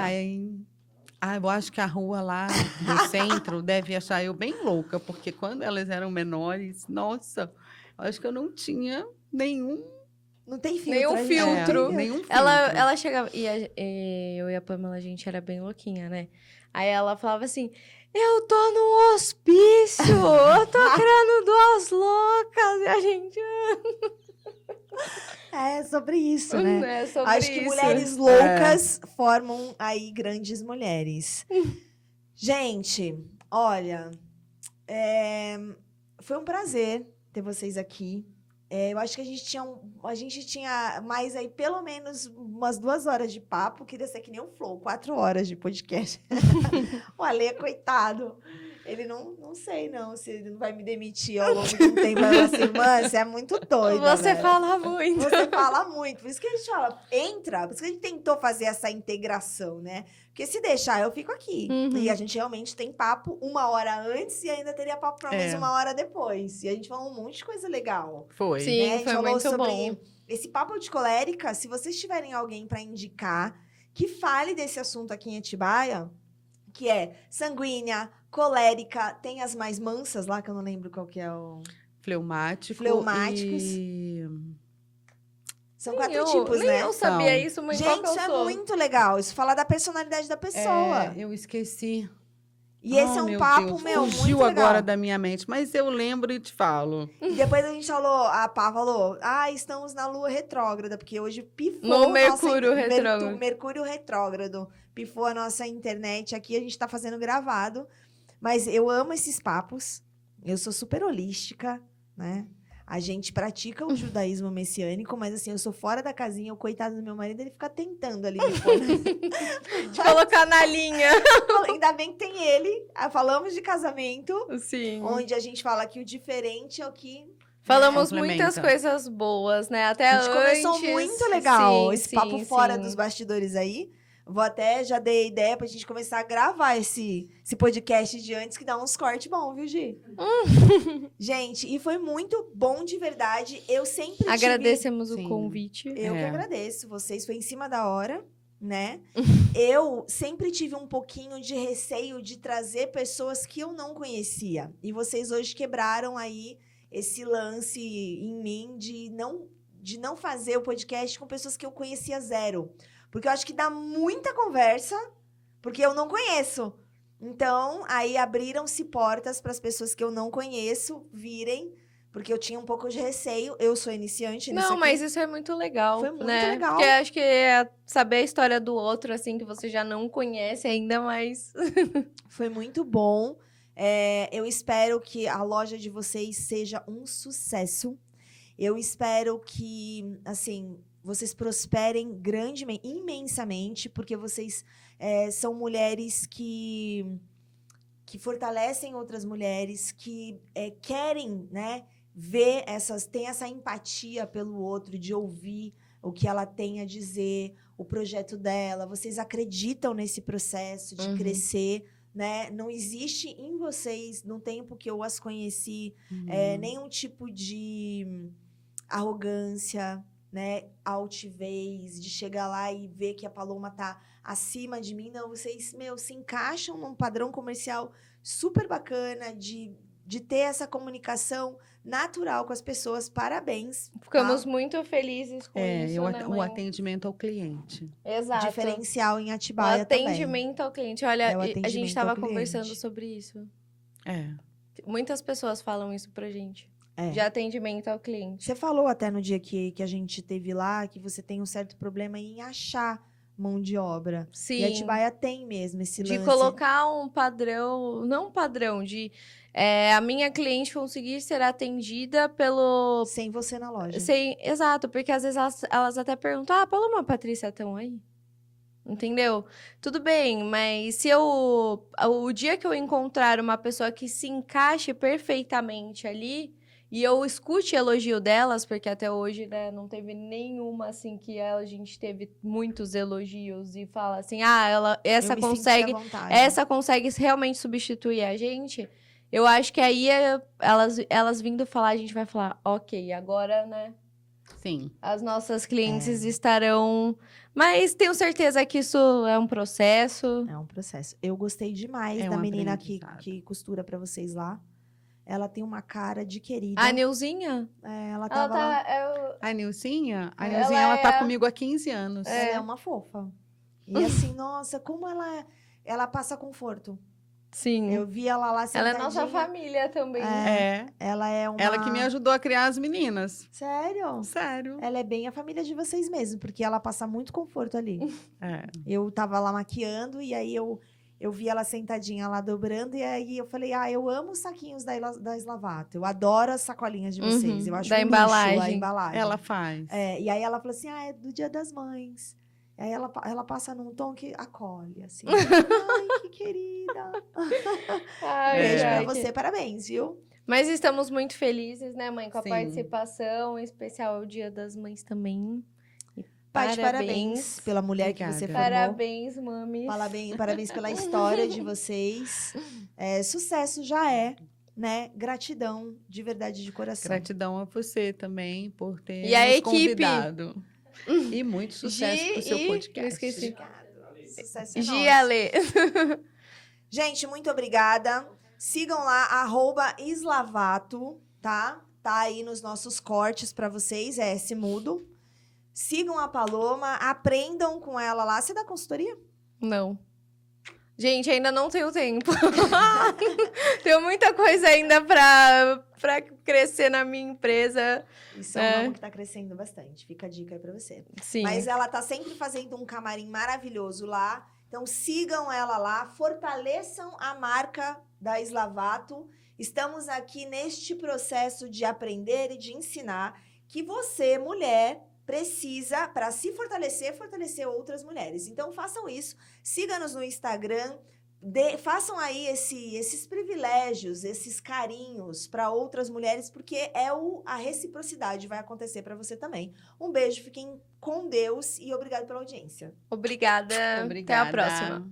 Eu acho que a rua lá do centro deve achar eu bem louca, porque quando elas eram menores, nossa, eu acho que eu não tinha nenhum... Não tem filtro. Nenhum filtro. Nenhum filtro. Ela chegava... eu e a Pamela, a gente era bem louquinha, né? Aí ela falava assim... Eu tô no hospício! Eu tô criando 2 loucas! E a gente... É sobre isso, né? É sobre Acho que isso. mulheres loucas formam aí grandes mulheres. Gente, olha... foi um prazer ter vocês aqui. Eu acho que a gente tinha mais aí, pelo menos, umas 2 horas de papo. Queria ser que nem o Flow, 4 horas de podcast. O Ale, coitado. Ele não sei, não, se ele não vai me demitir ao longo do tempo. Vai falar assim, irmã, você é muito doida. Você fala muito. Você fala muito. Por isso que a gente fala, entra. Por isso que a gente tentou fazer essa integração, né? Porque se deixar, eu fico aqui. E a gente realmente tem papo 1 hora antes e ainda teria papo pelo menos 1 hora depois. E a gente falou um monte de coisa legal. Foi. Sim, né? A gente foi falou muito sobre bom. esse papo de colérica. Se vocês tiverem alguém para indicar que fale desse assunto aqui em Atibaia, que é sanguínea, colérica, tem as mais mansas lá, que eu não lembro qual que é o... Fleumáticos. São 4 tipos, nem né? eu sabia isso, mas qual Gente, que eu isso é sou? muito legal. Isso fala da personalidade da pessoa. Eu esqueci. E esse é um meu papo, Deus, muito fugiu legal. agora da minha mente, mas eu lembro e te falo. E depois a gente falou, a Pá falou, estamos na lua retrógrada, porque hoje pifou No nossa Mercúrio retrógrado. Mercúrio retrógrado. Pifou a nossa internet aqui, a gente tá fazendo gravado. Mas eu amo esses papos. Eu sou super holística, né? A gente pratica o judaísmo messiânico, mas assim, eu sou fora da casinha. O coitado do meu marido, ele fica tentando ali me pôr. De colocar na linha. Ainda bem que tem ele. Falamos de casamento, Sim. onde a gente fala que o diferente é o que... Falamos Complementa. muitas coisas boas, né? Até A gente começou antes. muito legal Sim, esse papo sim, fora sim. dos bastidores aí. Vou até, já dei ideia pra gente começar a gravar esse podcast de antes, que dá uns cortes bons, viu, Gi? Gente, e foi muito bom de verdade. Eu sempre Agradecemos Sim. o convite. Eu que É. agradeço vocês, foi em cima da hora, né? Eu sempre tive um pouquinho de receio de trazer pessoas que eu não conhecia. E vocês hoje quebraram aí esse lance em mim de não fazer o podcast com pessoas que eu conhecia zero. Porque eu acho que dá muita conversa, porque eu não conheço. Então, aí abriram-se portas para as pessoas que eu não conheço virem, porque eu tinha um pouco de receio. Eu sou iniciante nisso Não, aqui. mas isso é muito legal. Foi muito né? legal. Porque acho que é saber a história do outro, assim, que você já não conhece ainda mais. Foi muito bom. Eu espero que a loja de vocês seja um sucesso. Eu espero que, assim, vocês prosperem grandemente, imensamente, porque vocês são mulheres que fortalecem outras mulheres, que querem, né, tem essa empatia pelo outro, de ouvir o que ela tem a dizer, o projeto dela. Vocês acreditam nesse processo de Uhum. crescer, né? Não existe em vocês, no tempo que eu as conheci, nenhum tipo de arrogância, né? Altivez, de chegar lá e ver que a Paloma tá acima de mim. Não, vocês, se encaixam num padrão comercial super bacana de ter essa comunicação natural com as pessoas. Parabéns. Ficamos tá? muito felizes com isso, né, o mãe? atendimento ao cliente. Exato. Diferencial em O Atibaia também. atendimento ao cliente. Olha, É o a gente atendimento estava ao cliente. conversando sobre isso. É. Muitas pessoas falam isso pra gente. É. De atendimento ao cliente. Você falou até no dia que a gente teve lá que você tem um certo problema em achar mão de obra. Sim. E Atibaia tem mesmo esse De lance. colocar um padrão, não um padrão, de a minha cliente conseguir ser atendida pelo... Sem você na loja. Exato, porque às vezes elas até perguntam, Paloma, Patrícia, estão aí? Entendeu? Tudo bem, mas se o dia que eu encontrar uma pessoa que se encaixe perfeitamente ali, e eu escute elogio delas, porque até hoje, né, não teve nenhuma, assim, que a gente teve muitos elogios e fala assim, essa Eu me senti consegue, à vontade. essa consegue realmente substituir a gente. Eu acho que aí elas vindo falar, a gente vai falar, ok, agora, né, Sim. as nossas clientes estarão... Mas tenho certeza que isso é um processo. É um processo. Eu gostei demais É da um menina aprendizado. que costura pra vocês lá. Ela tem uma cara de querida. A Nilzinha? Ela Ela tava lá. A Nilcinha? A Ela Nilcinha, ela tá é- comigo há 15 anos. Ela é uma fofa. E assim, nossa, como ela passa conforto. Sim. Eu vi ela lá Ela é sentadinha. nossa família também. É. Ela é uma... Ela que me ajudou a criar as meninas. Sério? Sério. Ela é bem a família de vocês mesmo, porque ela passa muito conforto ali. É. Eu tava lá maquiando e aí eu vi ela sentadinha lá dobrando e aí eu falei, eu amo os saquinhos da Slavato. Eu adoro as sacolinhas de vocês. Uhum, Eu acho da um luxo embalagem. a embalagem. Ela faz. E aí ela falou assim, é do Dia das Mães. Aí ela passa num tom que acolhe, assim. Ai, que querida. Ai, Beijo pra ai, você, parabéns, viu? Mas estamos muito felizes, né, mãe, com a Sim. participação, em especial o Dia das Mães também. E Paty, parabéns pela mulher que você Obrigada. formou. Parabéns, mames. Parabéns pela história de vocês. Sucesso já né? Gratidão, de verdade, de coração. Gratidão a você também por ter E a nos equipe? convidado. E muito sucesso Gi pro seu e- podcast. eu esqueci. Obrigada. Sucesso é nosso. Giale. Gente, muito obrigada. Sigam lá, @Slavato, tá? Tá aí nos nossos cortes pra vocês, S mudo. Sigam a Paloma, aprendam com ela lá. Você dá consultoria? Não. Gente, ainda não tenho tempo. Tenho muita coisa ainda pra crescer na minha empresa. Isso é um ramo que tá crescendo bastante. Fica a dica aí pra você. Sim. Mas ela tá sempre fazendo um camarim maravilhoso lá. Então sigam ela lá, fortaleçam a marca da Slavato. Estamos aqui neste processo de aprender e de ensinar que você, mulher, precisa, para se fortalecer, fortalecer outras mulheres. Então façam isso, siga-nos no Instagram, façam aí esses privilégios, esses carinhos para outras mulheres, porque a reciprocidade vai acontecer para você também. Um beijo, fiquem com Deus e obrigado pela audiência. Obrigada. Até a próxima.